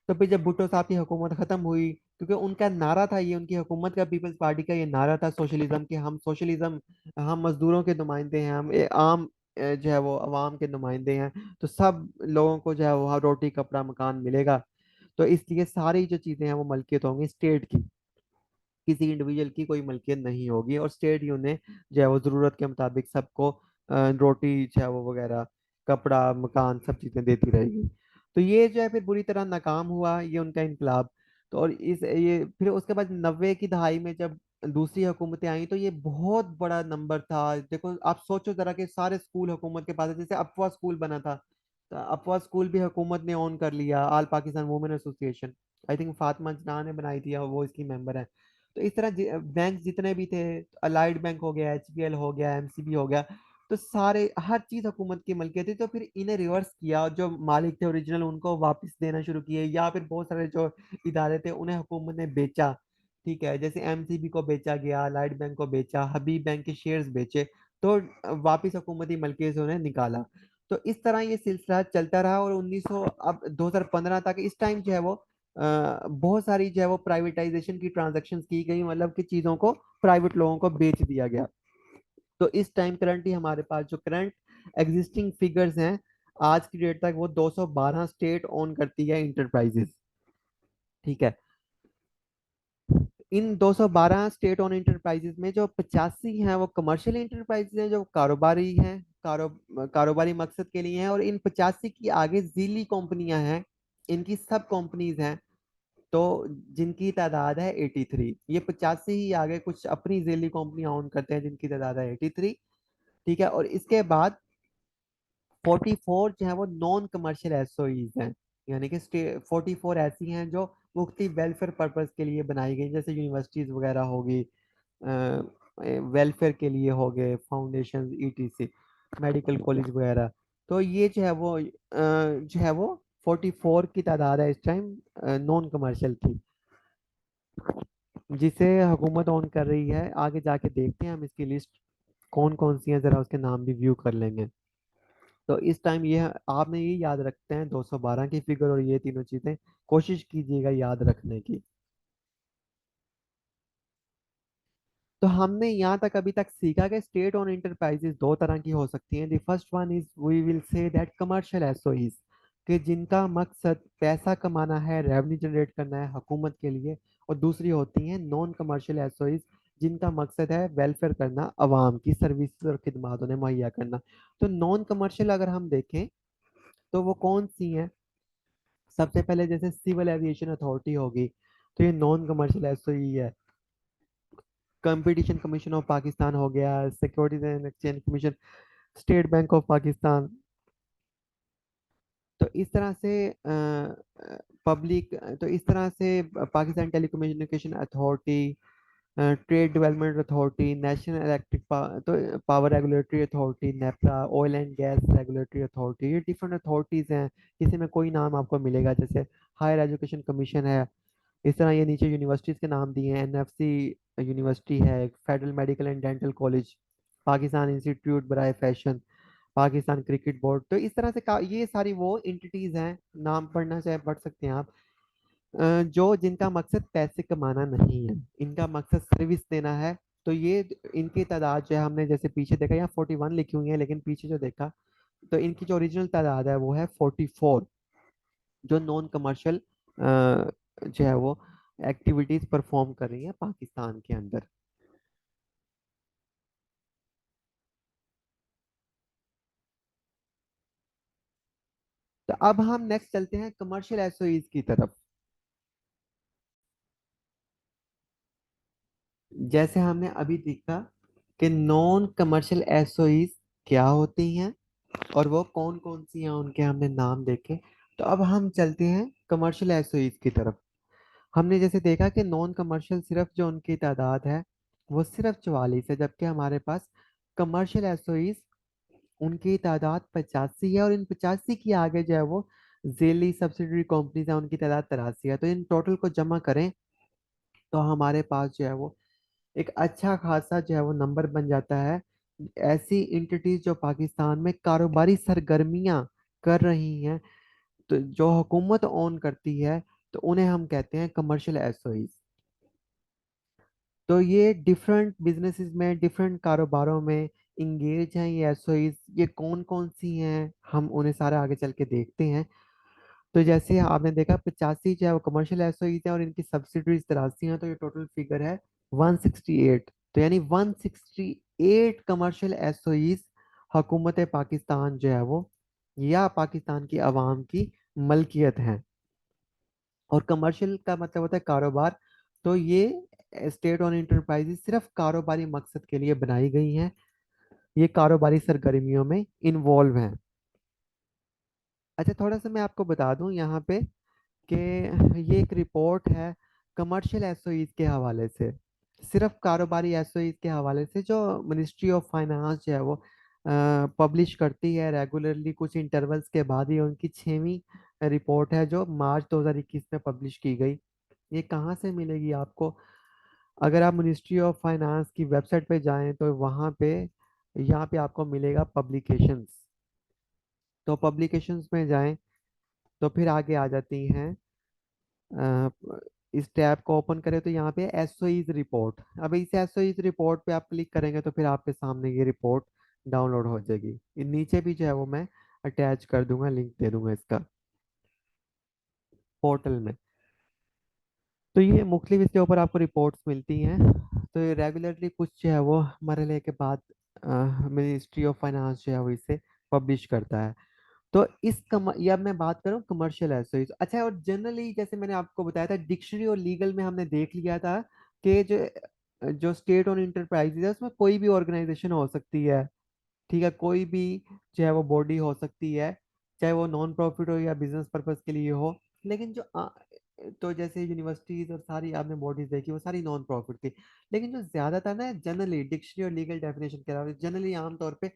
तो फिर जब भुट्टो साहब की हुकूमत खत्म हुई, क्योंकि उनका नारा था ये, उनकी हुकूमत का, पीपल्स पार्टी का ये नारा था सोशलिज्म, कि हम सोशलिज्म, हम मजदूरों के नुमाइंदे हैं, हम आम जो है वो अवाम के नुमाइंदे हैं। तो सब लोगों को जो है वो रोटी कपड़ा मकान मिलेगा। तो इसलिए सारी जो चीजें हैं वो मलकियत होंगी स्टेट की, किसी इंडिविजुअल की कोई मलकियत नहीं होगी। और स्टेट ही उन्हें जो है वो जरूरत के मुताबिक सबको रोटी जो है वो वगैरह, कपड़ा मकान, सब चीजें देती रहेगी। तो ये जो है फिर बुरी तरह नाकाम हुआ ये उनका इनकलाब। तो और इस ये फिर उसके बाद 90 की दहाई में जब दूसरी हुकूमतें आई तो ये बहुत बड़ा नंबर था। देखो आप सोचो जरा कि सारे स्कूल हुकूमत के पास है। जैसे अफवा स्कूल बना था, तो अफवा स्कूल भी हुकूमत ने ऑन कर लिया, all Pakistan women association. I think Fatima जना ने बनाई थी और वो इसकी मेंबर है। तो इस तरह बैंक जितने भी थे, अलाइड बैंक हो गया, एचबीएल हो गया, एमसीबी हो गया, तो सारे हर चीज हुकूमत की मलकियत थी। तो फिर इन्हें रिवर्स किया और जो मालिक थे ओरिजिनल उनको वापस देना शुरू किए, या फिर बहुत सारे जो इदारे थे उन्हें हुकूमत ने बेचा। ठीक है, जैसे एमसीबी को बेचा गया, लाइट बैंक को बेचा, हबीब बैंक के शेयर्स बेचे, तो वापिस हुकूमती मलकियत से उन्हें निकाला। तो इस तरह ये सिलसिला चलता रहा और 1900 अब 2015 तक इस टाइम जो है वो बहुत सारी जो है वो प्राइवेटाइजेशन की ट्रांजैक्शंस की गई, मतलब कि चीजों को प्राइवेट लोगों को बेच दिया गया। तो इस टाइम करंटली हमारे पास जो करंट एग्जिस्टिंग फिगर्स हैं, आज की डेट तक वो 212 स्टेट ओन करती है इंटरप्राइजेस। ठीक है, इन 212 स्टेट ओन इंटरप्राइजेज में जो 85 हैं वो कमर्शियल इंटरप्राइजेज हैं, जो कारोबारी हैं, कारोबारी मकसद के लिए हैं। और इन 85 की आगे जीली कंपनियां हैं, इनकी सब कंपनीज हैं, तो जिनकी तादाद है 83। ये 85 ही आगे कुछ अपनी जेली कंपनियां ओन करते हैं जिनकी तादाद है 83। ठीक है, और इसके बाद 44 जो है वो नॉन कमर्शियल एसओईज हैं, यानी कि 44 ऐसी हैं जो मुख्तलिफ वेलफेयर पर्पज के लिए बनाई गई, जैसे यूनिवर्सिटीज वगैरह होगी, वेलफेयर के लिए हो गए, फाउंडेशन ईटीसी, मेडिकल कॉलेज वगैरह। तो ये जो है वो जो है वो 44 की तादाद है इस टाइम नॉन कमर्शियल की, जिसे हुकूमत ऑन कर रही है। आगे जाके देखते हैं हम इसकी लिस्ट कौन कौन सी है, जरा उसके नाम भी व्यू कर लेंगे। तो इस टाइम ये आपने ये याद रखते हैं 212 की फिगर और ये तीनों चीजें कोशिश कीजिएगा याद रखने की। तो हमने यहाँ तक अभी तक सीखा कि स्टेट ओन इंटरप्राइजेज दो तरह की हो सकती हैं। The first one is we will say that commercial SOEs, कि जिनका मकसद पैसा कमाना है, रेवेन्यू जनरेट करना है हुकूमत के लिए। और दूसरी होती हैं नॉन कमर्शियल एसओईज, जिनका मकसद है वेलफेयर करना, अवाम की सर्विस और खिदमात उन्हें मुहैया करना। तो नॉन कमर्शियल अगर हम देखें तो वो कौन सी हैं? सबसे पहले जैसे सिविल एविएशन अथॉरिटी होगी, तो ये नॉन कमर्शियल एसओई है। कंपटीशन कमीशन ऑफ पाकिस्तान हो गया, securities and exchange commission, state bank of Pakistan. तो इस तरह से पब्लिक, तो इस तरह से Pakistan telecommunication authority, trade development authority, national electric तो power regulatory authority, NEPRA, oil and gas regulatory authority, ये डिफरेंट अथॉरिटीज हैं। किसी में कोई नाम आपको मिलेगा, जैसे हायर एजुकेशन कमीशन है। इस तरह ये नीचे यूनिवर्सिटीज के नाम दिए हैं, एनएफसी यूनिवर्सिटी है, federal medical and dental college, Pakistan institute बराए फैशन, पाकिस्तान क्रिकेट बोर्ड। तो इस तरह से ये सारी वो एंटिटीज हैं, नाम पढ़ना चाहे पढ़ सकते हैं आप, जो जिनका मकसद पैसे कमाना नहीं है, इनका मकसद सर्विस देना है। तो ये इनकी तादाद जो है, हमने जैसे पीछे देखा यहाँ 41 लिखी हुई है, लेकिन पीछे जो देखा तो इनकी जो ओरिजिनल तादाद है वो है 44, जो नॉन कमर्शियल जो है वो एक्टिविटीज परफॉर्म कर रही है पाकिस्तान के अंदर। तो अब हम नेक्स्ट चलते हैं कमर्शियल एसओईज की तरफ। जैसे हमने अभी देखा कि नॉन कमर्शियल एसओईज क्या होती हैं और वो कौन कौन सी हैं, उनके हमने नाम देखे। तो अब हम चलते हैं कमर्शियल एसओईज की तरफ। हमने जैसे देखा कि नॉन कमर्शियल सिर्फ जो उनकी तादाद है वो सिर्फ 44 है, जबकि हमारे पास कमर्शियल एसओईज उनकी तादाद 85 है। और इन 85 की आगे जो है वो जेली सब्सिडरी कंपनीज है, उनकी तादाद 83 है। तो इन टोटल को जमा करें तो हमारे पास जो है वो एक अच्छा खासा जो है वो नंबर बन जाता है, ऐसी इंटिटीज जो पाकिस्तान में कारोबारी सरगर्मियां कर रही हैं, तो जो हुकूमत ओन करती है, तो उन्हें हम कहते हैं कमर्शियल एसओईज। तो ये डिफरेंट बिजनेसेस में, डिफरेंट कारोबारों में इंगेज हैं ये एसओईज। ये कौन कौन सी हैं हम उन्हें सारा आगे चल के देखते हैं। तो जैसे आपने देखा 85 जो है वो कमर्शियल एसओईज है और इनकी सब्सिडरीज 83 हैं, तो ये टोटल फिगर है 168। तो यानी 168 कमर्शियल एसओईज हुकूमत पाकिस्तान जो है वो या पाकिस्तान की आवाम की मलकियत है। और कमर्शियल का मतलब होता है कारोबार। तो ये स्टेट ओन इंटरप्राइजेज सिर्फ कारोबारी मकसद के लिए बनाई गई हैं। ये कारोबारी सरगर्मियों में इन्वॉल्व हैं। अच्छा, थोड़ा सा मैं आपको बता दूं यहाँ पे कि ये एक रिपोर्ट है कमर्शियल एसओईज के हवाले से, सिर्फ कारोबारी एसओईज के हवाले से, जो मिनिस्ट्री ऑफ फाइनेंस जो है वो पब्लिश करती है रेगुलरली, कुछ इंटरवल्स के बाद। ही उनकी 6वीं रिपोर्ट है जो मार्च 2021 में पब्लिश की गई। ये कहाँ से मिलेगी आपको? अगर आप मिनिस्ट्री ऑफ फाइनेंस की वेबसाइट पे जाएं तो वहाँ पे, यहाँ पे आपको मिलेगा पब्लिकेशंस। तो पब्लिकेशंस में जाएं तो फिर आगे आ जाती हैं। अ, इस टैब को ओपन करें तो यहाँ पे एसओईज रिपोर्ट। अब इस एसओईज रिपोर्ट पे आप क्लिक करेंगे तो फिर आपके सामने ये रिपोर्ट डाउनलोड हो जाएगी। ये नीचे भी जो है वो मैं अटैच कर दूंगा, लिंक दे दूंगा इसका पोर्टल में। तो ये मुख्तलिफ इसके ऊपर आपको रिपोर्ट्स मिलती हैं। तो ये रेगुलरली कुछ जो है वो मरहले के बाद मिनिस्ट्री ऑफ फाइनेंस जो है वो इसे पब्लिश करता है। तो या मैं बात करूं कमर्शियल एसओईज। अच्छा, और जनरली जैसे मैंने आपको बताया था, डिक्शनरी और लीगल में हमने देख लिया था कि जो जो स्टेट ओन इंटरप्राइजेज है उसमें कोई भी ऑर्गेनाइजेशन हो सकती है। ठीक है, कोई भी जो है वो बॉडी हो सकती है, चाहे वो नॉन प्रॉफिट हो या बिजनेस पर्पज के लिए हो। लेकिन तो जैसे यूनिवर्सिटीज और सारी आपने बॉडीज देखी वो सारी नॉन प्रॉफिट थी। लेकिन जो ज्यादातर ना जनरली डिक्शनरी और लीगल डेफिनेशन के अलावा जनरली आमतौर पे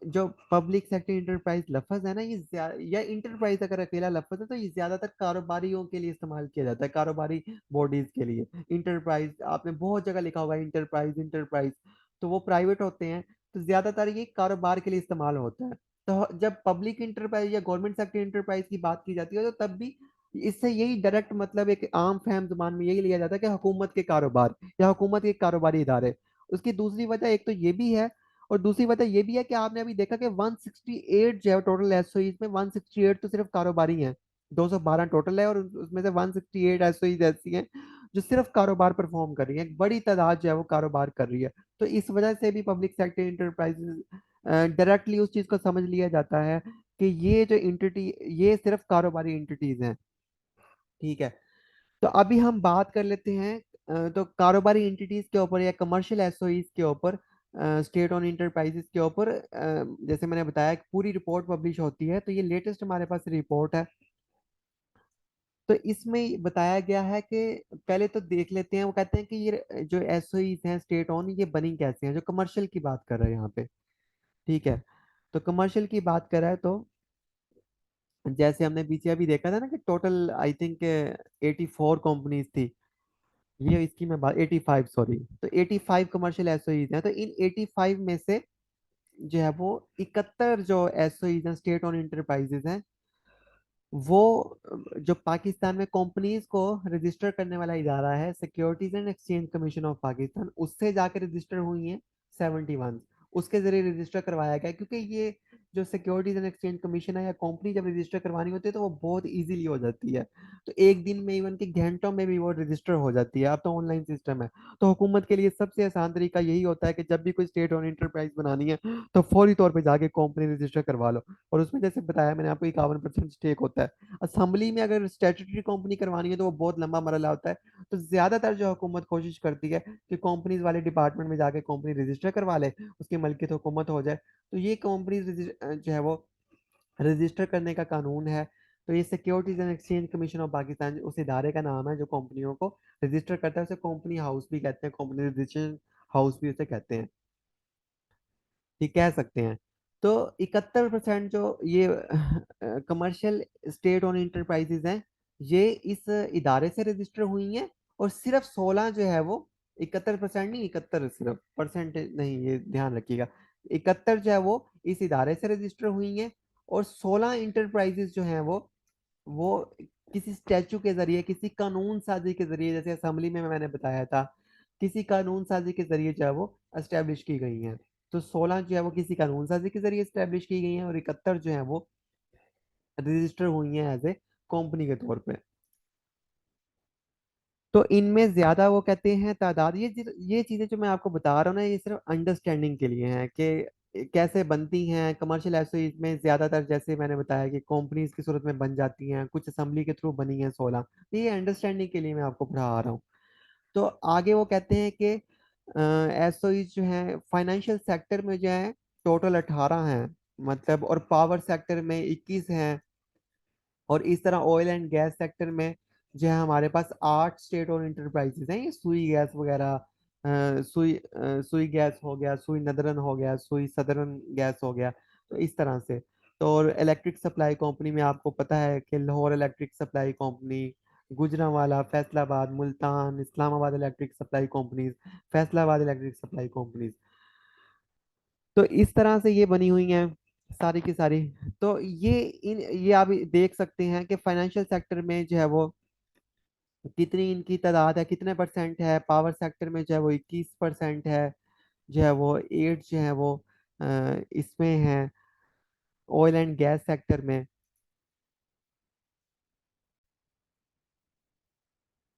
जो पब्लिक सेक्टर इंटरप्राइज लफ्ज है ना, या इंटरप्राइज अगर अकेला लफ्ज है तो ये ज्यादातर कारोबारियों के लिए इस्तेमाल किया जाता है, कारोबारी बॉडीज के लिए। इंटरप्राइज आपने बहुत जगह लिखा होगा, इंटरप्राइज इंटरप्राइज, तो वो प्राइवेट होते हैं। तो ज्यादातर ये कारोबार के लिए इस्तेमाल होता है। तो जब पब्लिक इंटरप्राइज या गवर्नमेंट सेक्टर इंटरप्राइज की बात की जाती है तो तब भी इससे यही डायरेक्ट मतलब एक आम फहम जुबान में यही लिया जाता है कि हुकूमत के कारोबार या हुकूमत के कारोबारी इदारे। उसकी दूसरी वजह एक तो ये भी है, और दूसरी वजह ये भी है कि आपने अभी देखा कि 168 जो है टोटल एसओईज में 168 तो सिर्फ कारोबारी हैं। 212 टोटल है और उसमें से 168 एसओईज ऐसी हैं जो सिर्फ कारोबार परफॉर्म कर रही है। एक बड़ी तादाद जो है वो कारोबार कर रही है। तो इस वजह से भी पब्लिक सेक्टर इंटरप्राइजेज डायरेक्टली उस चीज को समझ लिया जाता है कि ये जो इंटिटी, ये सिर्फ कारोबारी इंटिटीज हैं। ठीक है, तो अभी हम बात कर लेते हैं तो कारोबारी इंटिटीज के ऊपर या कमर्शियल एसओईज के ऊपर, स्टेट ओन इंटरप्राइजेस के ऊपर। जैसे मैंने बताया कि पूरी रिपोर्ट पब्लिश होती है, तो ये लेटेस्ट हमारे पास रिपोर्ट है। तो इसमें बताया गया है कि पहले तो देख लेते हैं, वो कहते हैं कि ये जो एसओईज हैं स्टेट ओन, ये बनी कैसे हैं, जो कमर्शियल की बात कर रहे हैं यहाँ पे। ठीक है, तो कमर्शियल की बात कर रहा है तो जैसे हमने पीछे अभी देखा था ना कि टोटल आई थिंक 84 कंपनीज थी। ये इसकी मैं बात 85, सॉरी, तो 85 कमर्शियल एसओईज हैं। तो इन 85 में से जो है वो 71 जो एसओईज हैं स्टेट ओन इंटरप्राइजेज हैं, वो जो पाकिस्तान में कंपनीज को रजिस्टर करने वाला इदारा है securities and exchange commission of Pakistan, उससे जाकर रजिस्टर हुई हैं 71। उसके जरिए रजिस्टर करवाया गया, क्योंकि ये जो सिक्योरिटीज एंड एक्सचेंज कमीशन है या कंपनी जब रजिस्टर करवानी होती है तो वो बहुत इजीली हो जाती है। तो एक दिन में, इवन के घंटों में भी वो रजिस्टर हो जाती है। अब तो ऑनलाइन सिस्टम है। तो हुकूमत के लिए सबसे आसान तरीका यही होता है कि जब भी कोई स्टेट ओन इंटरप्राइज बनानी है तो फौरी तौर पर जाके कंपनी रजिस्टर करवा लो। और उसमें जैसे बताया मैंने आपको 51% स्टेक होता है। असेंबली में अगर स्टेटूटरी कंपनी करवानी है तो वो बहुत लंबा मरला होता है। तो ज्यादातर जो हुकूमत कोशिश करती है कि कंपनीज वाले डिपार्टमेंट में जाके कंपनी रजिस्टर करवा ले, उसकी मलकियत हुकूमत हो जाए। तो ये कंपनी जो है वो रजिस्टर करने का कानून है। तो ये securities and exchange commission of Pakistan उस इदारे का नाम है जो कंपनियों को रजिस्टर करता है। उसे कंपनी हाउस भी कहते हैं, कंपनी रजिस्ट्रेशन हाउस भी उसे कहते हैं, ये कह सकते हैं। तो 71% जो ये कमर्शियल स्टेट ओन इंटरप्राइजेज हैं, ये इस इदारे से रजिस्टर हुई हैं। और सिर्फ 16 जो है वो, 71% नहीं, 71 सिर्फ, परसेंटेज नहीं, ये ध्यान रखिएगा। 71 जो है वो इस इदारे से रजिस्टर हुई हैं। और 16 इंटरप्राइजेज जो हैं वो किसी स्टैचू के जरिए, किसी कानून साजी के जरिए, जैसे असेंबली में मैंने बताया था, किसी कानून साजी के जरिए जो है वो एस्टेब्लिश की गई हैं। तो 16 जो है वो किसी कानून साजी के जरिए एस्टेब्लिश की गई हैं, और 71 जो है वो रजिस्टर हुई हैं एज ए कंपनी के तौर पे। तो इनमें ज्यादा वो कहते हैं तादाद, ये चीजें जो मैं आपको बता रहा हूँ ना, ये सिर्फ अंडरस्टैंडिंग के लिए है कि कैसे बनती हैं कमर्शियल एसओईज में। ज्यादातर जैसे मैंने बताया कि कंपनीज की सूरत में बन जाती हैं, कुछ असेंबली के थ्रू बनी हैं 16। ये अंडरस्टैंडिंग के लिए मैं आपको पढ़ा रहा हूँ। तो आगे वो कहते हैं कि एसओई जो है फाइनेंशियल सेक्टर में जो है टोटल 18 हैं, मतलब, और पावर सेक्टर में 21 हैं। और इस तरह ऑयल एंड गैस सेक्टर में जो है हमारे पास 8 स्टेट और इंटरप्राइजेज हैं, ये सुई गैस वगैरह, सुई गैस हो गया, सुई नदरन हो गया, सुई सदरन गैस हो गया। तो इस तरह से। तो और इलेक्ट्रिक सप्लाई कंपनी में आपको पता है कि Lahore electric supply company, Gujranwala, Faisalabad, Multan, Islamabad electric supply companies, Faisalabad electric supply companies. तो इस तरह से ये बनी हुई हैं सारी की सारी। तो ये आप देख सकते हैं कि फाइनेंशियल सेक्टर में जो है वो कितनी इनकी तादाद है, कितने परसेंट है। पावर सेक्टर में जो है वो 21% है, जो है वो 8 जो है वो इसमें है ऑयल एंड गैस सेक्टर में।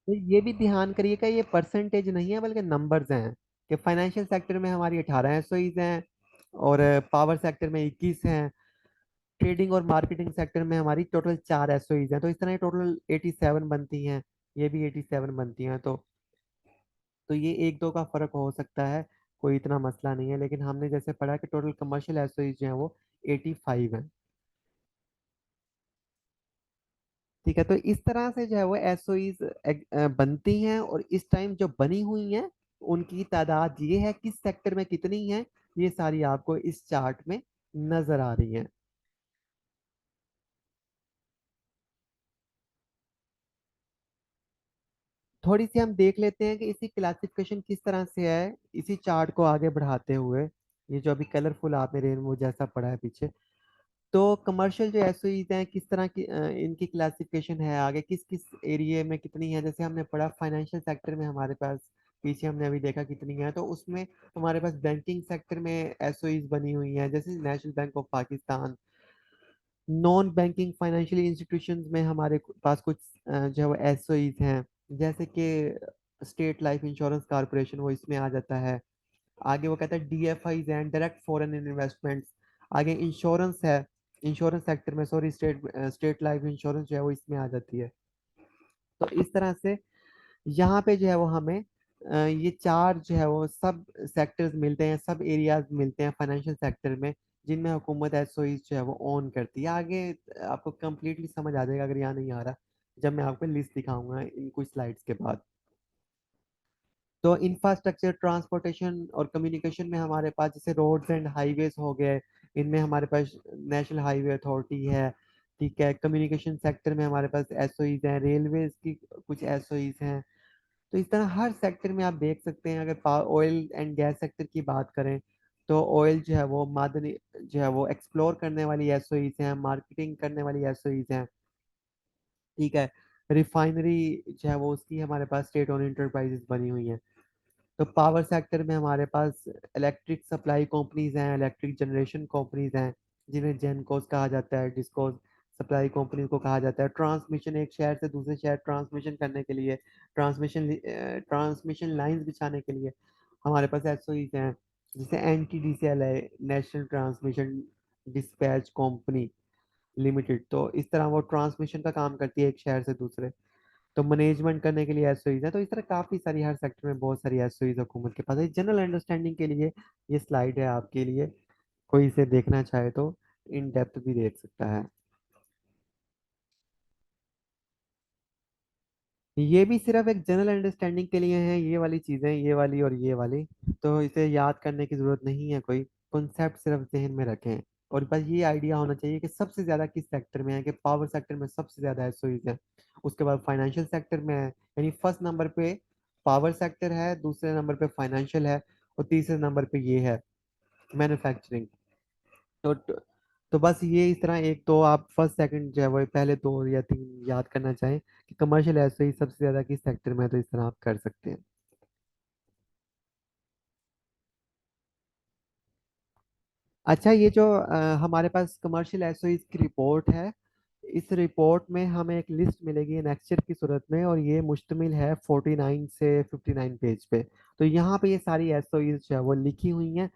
तो ये भी ध्यान करिएगा, ये परसेंटेज नहीं है बल्कि नंबर्स हैं, कि फाइनेंशियल सेक्टर में हमारी 18 एसओईज हैं, और पावर सेक्टर में 21 हैं। ट्रेडिंग और मार्केटिंग सेक्टर में हमारी टोटल 4 एसओईज हैं, तो इस तरह टोटल 87 बनती हैं। ये भी 87 बनती हैं। तो ये एक दो का फर्क हो सकता है, कोई इतना मसला नहीं है। लेकिन हमने जैसे पढ़ा कि टोटल कमर्शियल एसओईज जो हैं वो 85 हैं। ठीक है, तो इस तरह से जो है वो एसओईज बनती हैं, और इस टाइम जो बनी हुई हैं उनकी तादाद ये है, किस सेक्टर में कितनी है, ये सारी आपको इस चार्ट में नजर आ रही हैं। थोड़ी सी हम देख लेते हैं कि इसी क्लासिफिकेशन किस तरह से है, इसी चार्ट को आगे बढ़ाते हुए। ये जो अभी कलरफुल आपने रेनबो जैसा पड़ा है पीछे, तो कमर्शियल जो एसओईज हैं किस तरह की इनकी क्लासिफिकेशन है आगे, किस किस एरिया में कितनी है। जैसे हमने पढ़ा फाइनेंशियल सेक्टर में हमारे पास, पीछे हमने अभी देखा कितनी है, तो उसमें हमारे पास बैंकिंग सेक्टर में एसओईज बनी हुई हैं, जैसे national bank of Pakistan. Non banking financial institutions में हमारे पास कुछ जो है वो एसओईज हैं, जैसे कि स्टेट लाइफ इंश्योरेंस कॉरपोरेशन, वो इसमें आ जाता है। आगे वो कहता है डीएफआईज एंड डायरेक्ट फॉरेन इन्वेस्टमेंट्स। आगे इंश्योरेंस है, इंश्योरेंस सेक्टर में, सॉरी, स्टेट लाइफ इंश्योरेंस जो है वो इसमें आ जाती है। तो इस तरह से यहाँ पे जो है वो हमें ये चार जो है वो सब सेक्टर्स मिलते हैं, सब एरियाज मिलते हैं फाइनेंशियल सेक्टर में, जिनमें हुकूमत एसओई जो है वो ऑन करती है। आगे आपको कंप्लीटली समझ आ जाएगा अगर यहाँ नहीं आ रहा, जब मैं आपको लिस्ट दिखाऊंगा इन कुछ स्लाइड्स के बाद। तो इंफ्रास्ट्रक्चर, ट्रांसपोर्टेशन और कम्युनिकेशन में हमारे पास जैसे रोड्स एंड हाईवेज हो गए, इनमें हमारे पास नेशनल हाईवे अथॉरिटी है। ठीक है, कम्युनिकेशन सेक्टर में हमारे पास एसओईज हैं, रेलवेज की कुछ एसओईज हैं। तो इस तरह हर सेक्टर में आप देख सकते हैं। अगर ऑयल एंड गैस सेक्टर की बात करें, तो ऑयल जो है वो मादनी जो है वो एक्सप्लोर करने वाली एसओईज हैं, मार्केटिंग करने वाली एसओईज हैं। ठीक है, रिफाइनरी जो है वो उसकी हमारे पास स्टेट ओन इंटरप्राइजेस बनी हुई हैं। तो पावर सेक्टर में हमारे पास इलेक्ट्रिक सप्लाई कंपनीज हैं, इलेक्ट्रिक जनरेशन कंपनीज हैं, जिन्हें जेनकोस कहा जाता है, डिस्कोस सप्लाई कंपनी को कहा जाता है। ट्रांसमिशन, एक शहर से दूसरे शहर ट्रांसमिशन करने के लिए, ट्रांसमिशन लाइंस बिछाने के लिए हमारे पास एसओईज हैं। जैसे एनटीडीसीएल है, national transmission dispatch company limited. तो इस तरह वो ट्रांसमिशन का काम करती है एक शहर से दूसरे। तो मैनेजमेंट करने के लिए एसओईज है। तो इस तरह काफी सारी, हर सेक्टर में बहुत सारी एसओईज हुकूमत के पास है। जनरल अंडरस्टैंडिंग के लिए ये स्लाइड है आपके लिए, कोई इसे देखना चाहे तो इन डेप्थ भी देख सकता है। ये भी सिर्फ एक जनरल अंडरस्टैंडिंग के लिए है, ये वाली चीजें, ये वाली और ये वाली। तो इसे याद करने की जरूरत नहीं है, कोई कॉन्सेप्ट सिर्फ जहन में रखें। और बस ये आइडिया होना चाहिए कि सबसे ज्यादा किस सेक्टर में है, कि पावर सेक्टर में सबसे ज्यादा एसओईज है, उसके बाद फाइनेंशियल सेक्टर में है, यानी फर्स्ट नंबर पे पावर सेक्टर है, दूसरे नंबर पे फाइनेंशियल है, और तीसरे नंबर पे ये है मैन्युफैक्चरिंग। तो तो बस ये इस तरह, एक तो आप फर्स्ट सेकंड जो है वो पहले दो या तीन याद करना चाहें कि कमर्शियल ऐसे ही सबसे ज्यादा किस सेक्टर में है, तो इस तरह आप कर सकते हैं। अच्छा, ये जो हमारे पास कमर्शियल एसओईज की रिपोर्ट है, इस रिपोर्ट में हमें एक लिस्ट मिलेगी नेक्स्ट की सूरत में, और ये मुश्तमिल है 49 से 59 पेज पे। तो यहाँ पे ये सारी एसओईज जो है वो लिखी हुई हैं।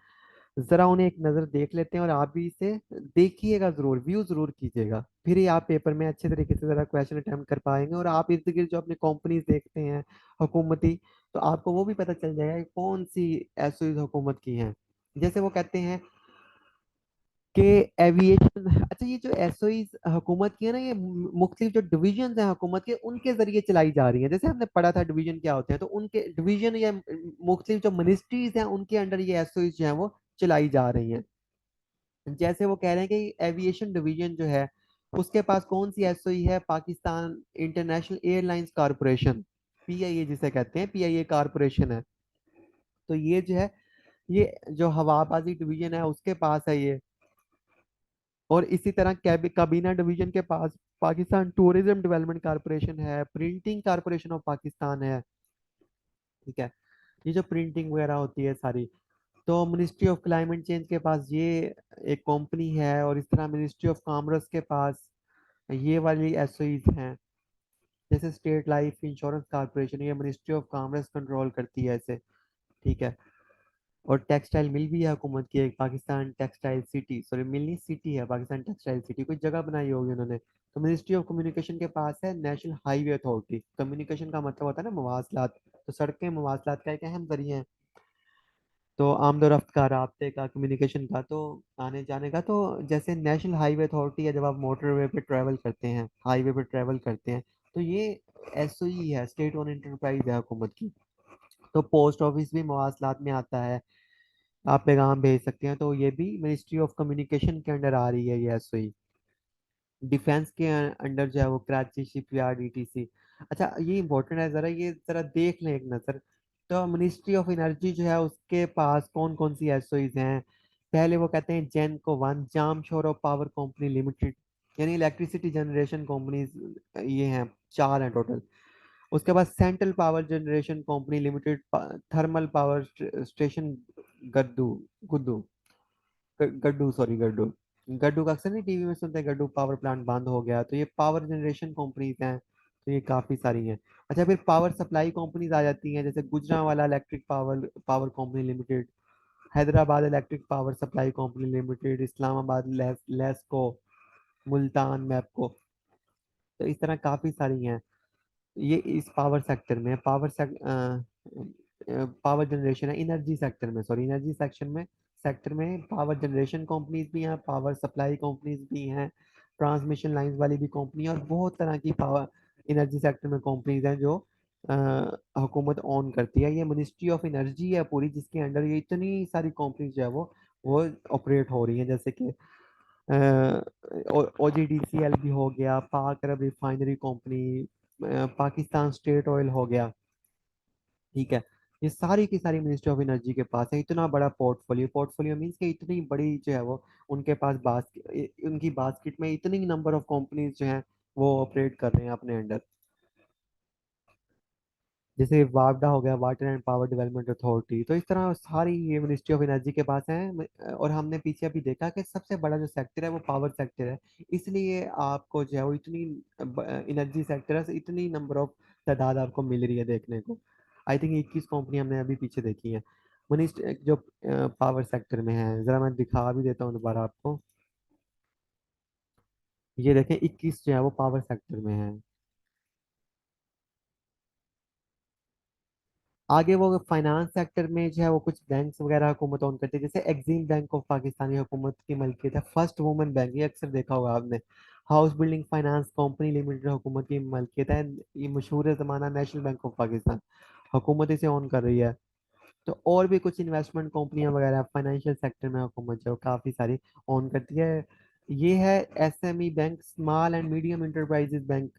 जरा उन्हें एक नज़र देख लेते हैं, और आप भी इसे देखिएगा जरूर, व्यू जरूर कीजिएगा, फिर ही आप पेपर में अच्छे तरीके से जरा क्वेश्चन अटेम्प्ट कर पाएंगे। और आप इर्द गिर्द जो अपने कंपनीज देखते हैं हुकूमती, तो आपको वो भी पता चल जाएगा कि कौन सी एसओईज हुकूमत की हैं। जैसे वो कहते हैं कि एविएशन, अच्छा ये जो एसओईज हुकूमत की है ना, ये मुख्तलिफ जो डिवीजन हैं हुकूमत के, उनके जरिए चलाई जा रही हैं। जैसे हमने पढ़ा था डिवीजन क्या होते हैं, तो उनके डिवीजन या मुख्तलिफ जो मिनिस्ट्रीज हैं उनके अंडर ये एसओईज जो हैं वो चलाई जा रही हैं। जैसे वो कह रहे हैं कि एविएशन डिवीजन जो है उसके पास कौन सी एसओई है, Pakistan international airlines corporation, PIA जिसे कहते हैं, पीआईए कारपोरेशन है। तो ये जो है, ये जो हवाबाजी डिवीजन है उसके पास है ये। और इसी तरह काबीना डिवीजन के पास पाकिस्तान टूरिज्म डेवलपमेंट कारपोरेशन है, प्रिंटिंग कारपोरेशन ऑफ पाकिस्तान है। ठीक है, ये जो प्रिंटिंग वगैरह होती है सारी, तो मिनिस्ट्री ऑफ क्लाइमेट चेंज के पास ये एक कंपनी है। और इस तरह मिनिस्ट्री ऑफ कॉमर्स के पास ये वाली एसओईज हैं। जैसे स्टेट लाइफ इंश्योरेंस कारपोरेशन, ये मिनिस्ट्री ऑफ कॉमर्स कंट्रोल करती है ऐसे। ठीक है। और टेक्सटाइल मिल भी है हुकूमत की, एक पाकिस्तान टेक्सटाइल सिटी, सॉरी मिल नहीं, सिटी है, पाकिस्तान टेक्सटाइल सिटी कोई जगह बनाई होगी उन्होंने। तो मिनिस्ट्री ऑफ कम्युनिकेशन के पास है नेशनल हाईवे अथॉरिटी। कम्युनिकेशन का मतलब होता है ना मवासलात, तो सड़कें मवासलात का एक अहम जरिए हैं। तो आमदोरफ्त का, रास्ते का, कम्युनिकेशन का, तो आने जाने का। तो जैसे नेशनल हाईवे अथॉरिटी है, जब आप मोटरवे पे ट्रैवल करते हैं, हाईवे पे ट्रैवल करते हैं, तो ये एसओई है, स्टेट ओन एंटरप्राइज है हुकूमत की। तो पोस्ट ऑफिस भी मवासलात में आता है, आप पैगाम भेज सकते हैं, तो ये भी मिनिस्ट्री ऑफ कम्युनिकेशन के अंडर आ रही है ये एसओई। डिफेंस के अंडर जो है वो कराची शिपयार्ड ईटीसी। अच्छा ये इंपॉर्टेंट है, जरा ये जरा देख लें एक नज़र। तो मिनिस्ट्री ऑफ एनर्जी जो है उसके पास कौन कौन सी एसओईज हैं। पहले वो कहते हैं जेनको one, Jamshoro of power company limited, यानी इलेक्ट्रिसिटी जनरेशन कंपनीज ये हैं, चार हैं टोटल। उसके बाद central power generation company limited, thermal power station Guddu, Guddu, Guddu, sorry Guddu. Guddu का अक्सर नहीं टीवी में सुनते हैं, गड्डू पावर प्लांट बंद हो गया। तो ये पावर जनरेशन कंपनीज हैं, तो ये काफी सारी हैं। अच्छा फिर पावर सप्लाई कंपनीज आ जाती हैं, जैसे Gujranwala electric power power company limited, Hyderabad electric power supply company limited, Islamabad LESCO, Multan MEPCO. तो इस तरह काफी सारी हैं। ये इस पावर सेक्टर में, पावर जनरेशन है एनर्जी सेक्टर में, सॉरी एनर्जी सेक्टर में पावर जनरेशन कंपनीज भी हैं, पावर सप्लाई कंपनीज भी हैं, ट्रांसमिशन लाइंस वाली भी कंपनी है, और बहुत तरह की पावर एनर्जी सेक्टर में कंपनीज हैं जो अ, हुकूमत ओन करती है। ये मिनिस्ट्री ऑफ एनर्जी है पूरी, जिसके अंडर ये इतनी सारी कंपनीज जो है वो ऑपरेट हो रही हैं। जैसे कि OGDCL भी हो गया, Pak Arab refinery company, Pakistan state oil हो गया। ठीक है, ये सारी की सारी मिनिस्ट्री ऑफ एनर्जी के पास है। इतना बड़ा पोर्टफोलियो, पोर्टफोलियो मीन्स कि इतनी बड़ी जो है वो उनके पास बास्केट, उनकी बास्केट में इतनी नंबर ऑफ कंपनीज जो हैं वो ऑपरेट कर रहे हैं अपने अंडर। जैसे वापडा हो गया, water and power development authority. तो इस तरह सारी ये मिनिस्ट्री ऑफ एनर्जी के पास है। और हमने पीछे अभी देखा कि सबसे बड़ा जो सेक्टर है वो पावर सेक्टर है, इसलिए आपको जो है वो इतनी एनर्जी सेक्टर है, इतनी नंबर ऑफ तादाद आपको मिल रही है देखने को। आई थिंक 21 कंपनी हमने अभी पीछे देखी है मिनिस्ट्री जो पावर सेक्टर में है। जरा मैं दिखा भी देता हूँ दोबारा आपको। ये देखें 21 जो है वो पावर सेक्टर में है। आगे वो फाइनेंस सेक्टर में जो है वो कुछ बैंक्स वगैरह हुकूमत ओन करती है, जैसे एक्सिम बैंक ऑफ पाकिस्तानी हुकूमत की मलकियत है, फर्स्ट वुमेन बैंक, ये अक्सर देखा होगा आपने। House building finance company limited हुकूमत की मलकियत है। ये मशहूर जमाना नेशनल बैंक ऑफ पाकिस्तान, हुकूमत इसे ओन कर रही है। तो और भी कुछ इन्वेस्टमेंट कंपनियां वगैरह फाइनेंशियल सेक्टर में हुकूमत जो है वो काफ़ी सारी ओन करती है। ये है SME bank, small and medium enterprises bank.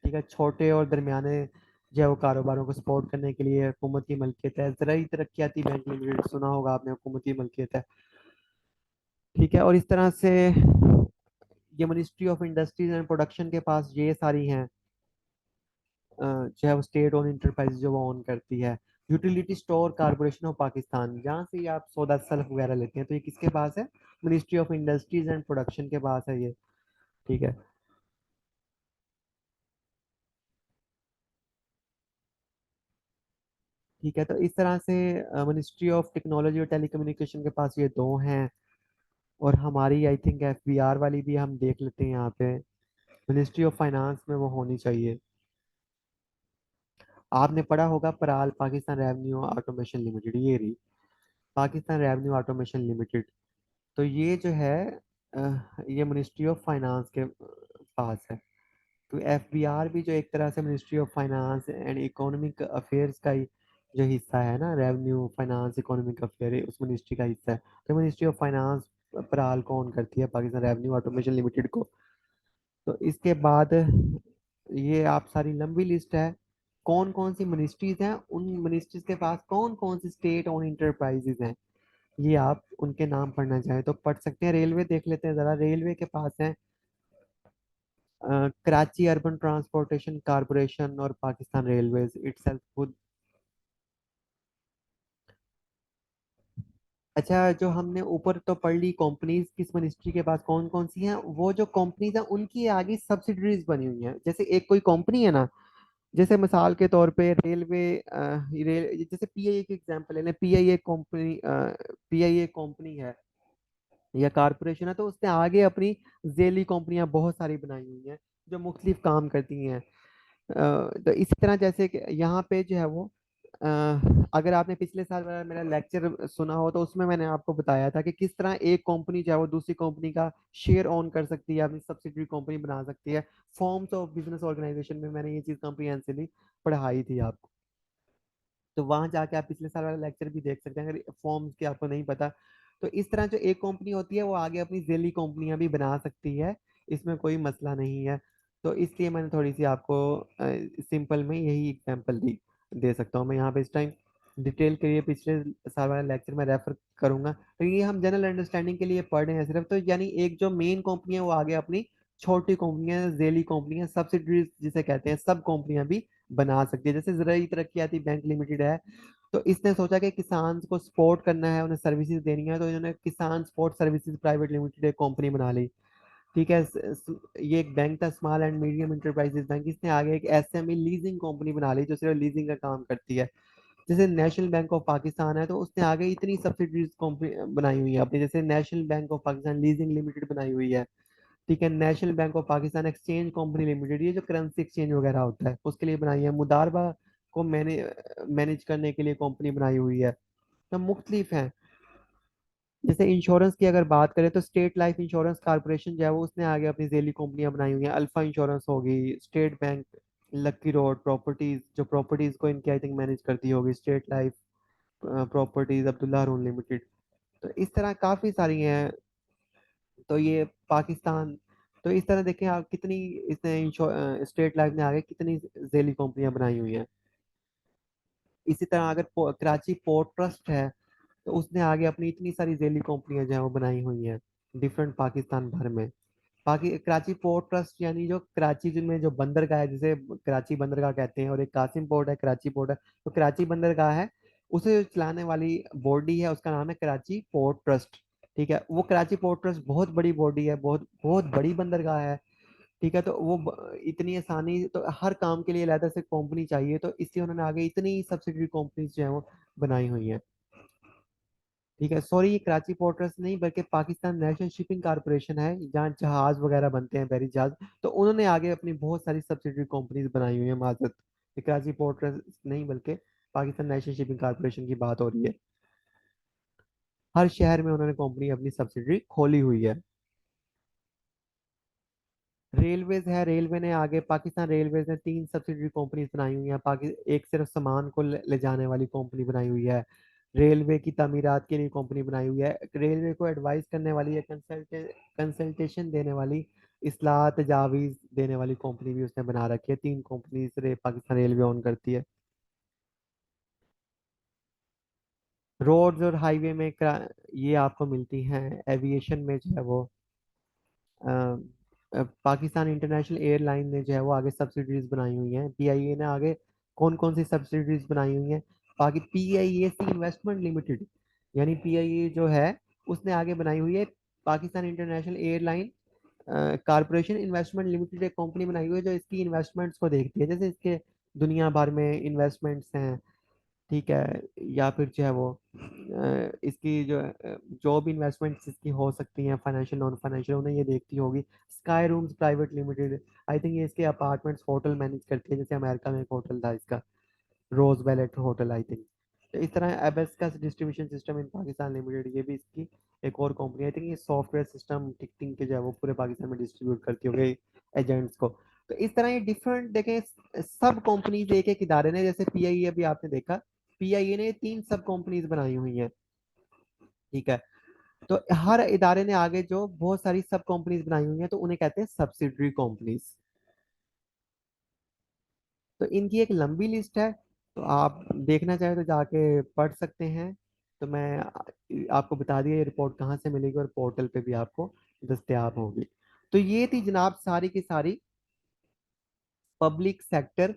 ठीक है, छोटे और दरमियाने जो है वो कारोबारों को सपोर्ट करने के लिए हुकूमत की मलकियत है। ज़राई तरक्याती बैंक लिमिटेड सुना होगा आपने, हुकूमत की मलकियत है। ठीक है, और इस तरह से ये ministry of industries and production के पास ये सारी हैं, जो है वो स्टेट ओन इंटरप्राइज जो वो ओन करती है। Utility store corporation of Pakistan, जहाँ से ये आप सौदा सल्फ वगैरह लेते हैं, तो ये किसके पास है, ministry of industries and production के पास है ये। ठीक है। ठीक है, तो इस तरह से मिनिस्ट्री ऑफ टेक्नोलॉजी और टेलीकम्युनिकेशन के पास ये दो हैं। और हमारी आई थिंक FBR वाली भी हम देख लेते हैं यहाँ पे, मिनिस्ट्री ऑफ फाइनेंस में वो होनी चाहिए। आपने पढ़ा होगा पराल, पाकिस्तान रेवेन्यू ऑटोमेशन लिमिटेड, ये रही पाकिस्तान रेवेन्यू ऑटोमेशन लिमिटेड। तो ये जो है ये मिनिस्ट्री ऑफ फाइनेंस के पास है। तो एफबीआर भी जो एक तरह से ministry of finance and economic affairs का ही जो हिस्सा है ना, रेवेन्यू फाइनेंस इकोनॉमिक अफेयर उस मिनिस्ट्री का हिस्सा है। तो मिनिस्ट्री ऑफ फाइनेंस पराल कौन करती है, पाकिस्तान रेवेन्यू ऑटोमेशन लिमिटेड को। तो इसके बाद ये आप सारी लंबी लिस्ट है कौन कौन सी मिनिस्ट्रीज हैं, उन मिनिस्ट्रीज के पास कौन कौन सी स्टेट ओन इंटरप्राइजेज हैं, ये आप उनके नाम पढ़ना चाहें तो पढ़ सकते हैं। रेलवे देख लेते हैं जरा, रेलवे के पास है कराची अर्बन ट्रांसपोर्टेशन कारपोरेशन और पाकिस्तान रेलवेज इटसेल्फ खुद। अच्छा, जो हमने ऊपर तो पढ़ ली कंपनीज किस मिनिस्ट्री के पास कौन कौन सी हैं, वो जो कंपनीज हैं उनकी आगे सब्सिडरीज बनी हुई हैं। जैसे एक कोई कंपनी है ना, जैसे मिसाल के तौर पे रेलवे जैसे पीआईए की एग्जांपल ले लें, पीआईए कंपनी है या कारपोरेशन है, तो उसने आगे अपनी जेली कंपनियां बहुत सारी बनाई हुई हैं जो मुख्तलिफ काम करती हैं। तो इसी तरह जैसे कि यहाँ पे जो है वो अ, अगर आपने पिछले साल वाला मेरा लेक्चर सुना हो तो उसमें मैंने आपको बताया था कि किस तरह एक कंपनी जो है वो दूसरी कंपनी का शेयर ऑन कर सकती है, अपनी सब्सिडरी कंपनी बना सकती है। फॉर्म्स ऑफ बिजनेस ऑर्गेनाइजेशन में मैंने ये चीज़ कॉम्प्रिहेंसिवली पढ़ाई थी आपको। तो वहां जाके आप पिछले साल वाला लेक्चर भी देख सकते हैं अगर फॉर्म्स की आपको नहीं पता। तो इस तरह जो एक कंपनी होती है वो आगे अपनी जेली कंपनियां भी बना सकती है, इसमें कोई मसला नहीं है। तो इसलिए मैंने थोड़ी सी आपको सिंपल में यही एग्जांपल दी दे सकता हूँ मैं यहाँ पे। इस टाइम डिटेल के लिए पिछले साल वाला लेक्चर में रेफर करूंगा, तो ये हम जनरल अंडरस्टैंडिंग के लिए पढ़ रहे हैं सिर्फ। तो यानी एक जो मेन कंपनी है वो आगे अपनी छोटी कंपनियां, जेली कंपनियां, सब्सिडरीज जिसे कहते हैं, सब कंपनियां भी बना सकती है। जैसे ज़राई तरक्याती बैंक लिमिटेड है, तो इसने सोचा कि किसान को सपोर्ट करना है, उन्हें सर्विसेज देनी है, तो इन्होंने किसान सपोर्ट सर्विसेज प्राइवेट लिमिटेड एक कंपनी बना ली। ठीक है, ये एक बैंक था, small and medium enterprises bank. इसने आगे एक एसएमई लीजिंग कंपनी बना ली जो सिर्फ लीजिंग का काम करती है। जैसे नेशनल बैंक ऑफ पाकिस्तान है, तो उसने आगे इतनी सब्सिडीज कंपनी बनाई हुई है अपनी, जैसे national bank of Pakistan leasing limited बनाई हुई है। ठीक है, national bank of Pakistan exchange company limited, ये जो करेंसी एक्सचेंज वगैरह होता है उसके लिए बनाई है। मुदारबा को मैनेज करने के लिए कंपनी बनाई हुई है। तो मुख्तलिफ हैं। जैसे इंश्योरेंस की अगर बात करें तो स्टेट लाइफ इंश्योरेंस कारपोरेशन जो है वो उसने आगे अपनी जेली कंपनियां बनाई हुई हैं। अल्फा इंश्योरेंस होगी, स्टेट बैंक, लक्की रोड प्रॉपर्टीज जो प्रॉपर्टीज को इनकी आई थिंक मैनेज करती होगी, स्टेट लाइफ प्रॉपर्टीज, अब्दुल्ला हारून लिमिटेड। तो इस तरह काफी सारी हैं। तो ये पाकिस्तान, तो इस तरह देखें आप कितनी इसने स्टेट लाइफ ने आगे कितनी जेली कंपनियां बनाई हुई हैं। इसी तरह अगर कराची पोर्ट ट्रस्ट है, तो उसने आगे अपनी इतनी सारी जेली कंपनियां जो है वो बनाई हुई हैं डिफरेंट पाकिस्तान भर में। बाकी कराची पोर्ट ट्रस्ट यानी जो कराची में जो बंदरगाह है, जिसे कराची बंदरगाह कहते हैं, और एक कासिम पोर्ट है, कराची पोर्ट है। तो कराची बंदरगाह है, उसे चलाने वाली बॉडी है, उसका नाम है कराची पोर्ट ट्रस्ट। ठीक है, वो कराची पोर्ट ट्रस्ट बहुत बड़ी बॉडी है, बहुत बहुत बड़ी बंदरगाह है। ठीक है, तो वो इतनी आसानी तो हर काम के लिए अलग से कंपनी चाहिए, तो इसलिए उन्होंने आगे इतनी सब्सिडरी कंपनीज जो है वो बनाई हुई हैं। ठीक है, सॉरी, ये कराची पोर्ट ट्रस्ट नहीं बल्कि पाकिस्तान नेशनल शिपिंग कारपोरेशन है, जहाँ जहाज वगैरह बनते हैं, बहरी जहाज। तो उन्होंने आगे अपनी बहुत सारी सब्सिडरी कंपनीज बनाई हुई है, माजरत, ये कराची पोर्ट ट्रस्ट नहीं बल्कि पाकिस्तान नेशनल शिपिंग कारपोरेशन की बात हो रही है। हर शहर में उन्होंने कंपनी अपनी सब्सिडरी खोली हुई है। रेलवेज है, रेलवे ने आगे पाकिस्तान रेलवेज ने तीन सब्सिडरी कंपनीज बनाई हुई हैं। एक सिर्फ सामान को ले जाने वाली कंपनी बनाई हुई है। रेलवे की तामीरात के लिए कंपनी बनाई हुई है। रेलवे को एडवाइस करने वाली या कंसल्टेशन देने वाली, इस्लाह तजावीज़ देने वाली कंपनी भी उसने बना रखी है। तीन कंपनीज पाकिस्तान रेलवे ऑन करती है। रोड्स और हाईवे में ये आपको मिलती हैं। एविएशन में जो है वो पाकिस्तान इंटरनेशनल एयरलाइन ने जो है वो आगे सब्सिडीज बनाई हुई हैं। पीआईए ने आगे कौन कौन सी सब्सिडीज बनाई हुई हैं, बाकी पीआईए सी इन्वेस्टमेंट लिमिटेड, यानी पीआईए जो है उसने आगे बनाई हुई है Pakistan international airline corporation investment limited, एक कंपनी बनाई हुई है जो इसकी इन्वेस्टमेंट्स को देखती है। जैसे इसके दुनिया भर में इन्वेस्टमेंट्स हैं, ठीक है, या फिर जो है वो इसकी जो भी इन्वेस्टमेंट्स इसकी हो सकती हैं, फाइनेंशियल नॉन फाइनेंशियल, उन्हें ये देखती होगी। Sky rooms private limited, I think ये इसके अपार्टमेंट्स होटल मैनेज करती है, जैसे अमेरिका में एक होटल था इसका। रोज वैलेट होटल आई थिंक। तो इस तरह एबेस का distribution system in Pakistan limited, ये भी इसकी एक और कंपनी आई थिंक, ये सॉफ्टवेयर सिस्टम टिकटिंग के जो है वो पूरे पाकिस्तान में डिस्ट्रीब्यूट करती होगी एजेंट्स को। तो इस तरह ये डिफरेंट देखें सब कंपनीज एक एक इदारे ने, जैसे पीआईए अभी आपने देखा, पीआईए ने 3 सब कंपनीज बनाई हुई हैं, ठीक है। तो हर इदारे ने आगे जो बहुत सारी सब कंपनीज बनाई हुई हैं तो उन्हें कहते हैं सब्सिडरी कंपनीज। तो इनकी एक लंबी लिस्ट है, तो आप देखना चाहें तो जाके पढ़ सकते हैं। तो मैं आपको बता दिया ये रिपोर्ट कहाँ से मिलेगी, और पोर्टल पे भी आपको दस्तयाब होगी। तो ये थी जनाब सारी की सारी पब्लिक सेक्टर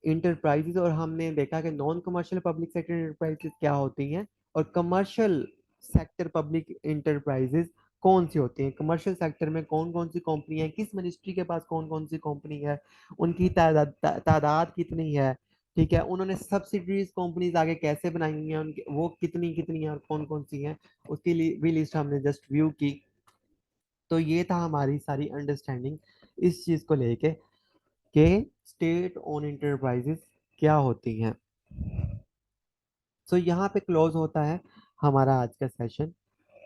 इंटरप्राइजेज, और हमने देखा कि non commercial public sector enterprises क्या होती हैं, और कमर्शियल सेक्टर पब्लिक इंटरप्राइजेज कौन सी होती हैं, कमर्शियल सेक्टर में कौन कौन सी कंपनी है, किस मिनिस्ट्री के पास कौन कौन सी कंपनी है, उनकी तादाद कितनी है, ठीक है, उन्होंने सब्सिडरीज कंपनीज आगे कैसे बनाई हुई हैं, उनके वो कितनी कितनी हैं और कौन कौन सी हैं, उसकी भी लिस्ट हमने जस्ट व्यू की। तो ये था हमारी सारी अंडरस्टैंडिंग इस चीज को लेके कि स्टेट ओन इंटरप्राइजेस क्या होती हैं। सो यहाँ पे क्लोज होता है हमारा आज का सेशन।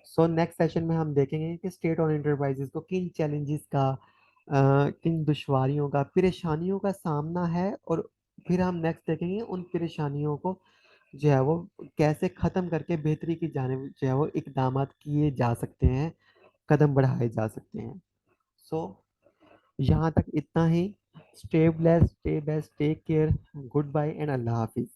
सो नेक्स्ट सेशन में हम देखेंगे कि स्टेट ओन इंटरप्राइजेस को किन चैलेंजेस का, किन दुश्वारियों का, परेशानियों का सामना है, और फिर हम नेक्स्ट देखेंगे उन परेशानियों को जो है वो कैसे खत्म करके बेहतरी की जानिब जो है वो इकदाम किए जा सकते हैं, कदम बढ़ाए जा सकते हैं। सो यहाँ तक इतना ही। Stay blessed, stay best, take care, goodbye and अल्लाह हाफिज।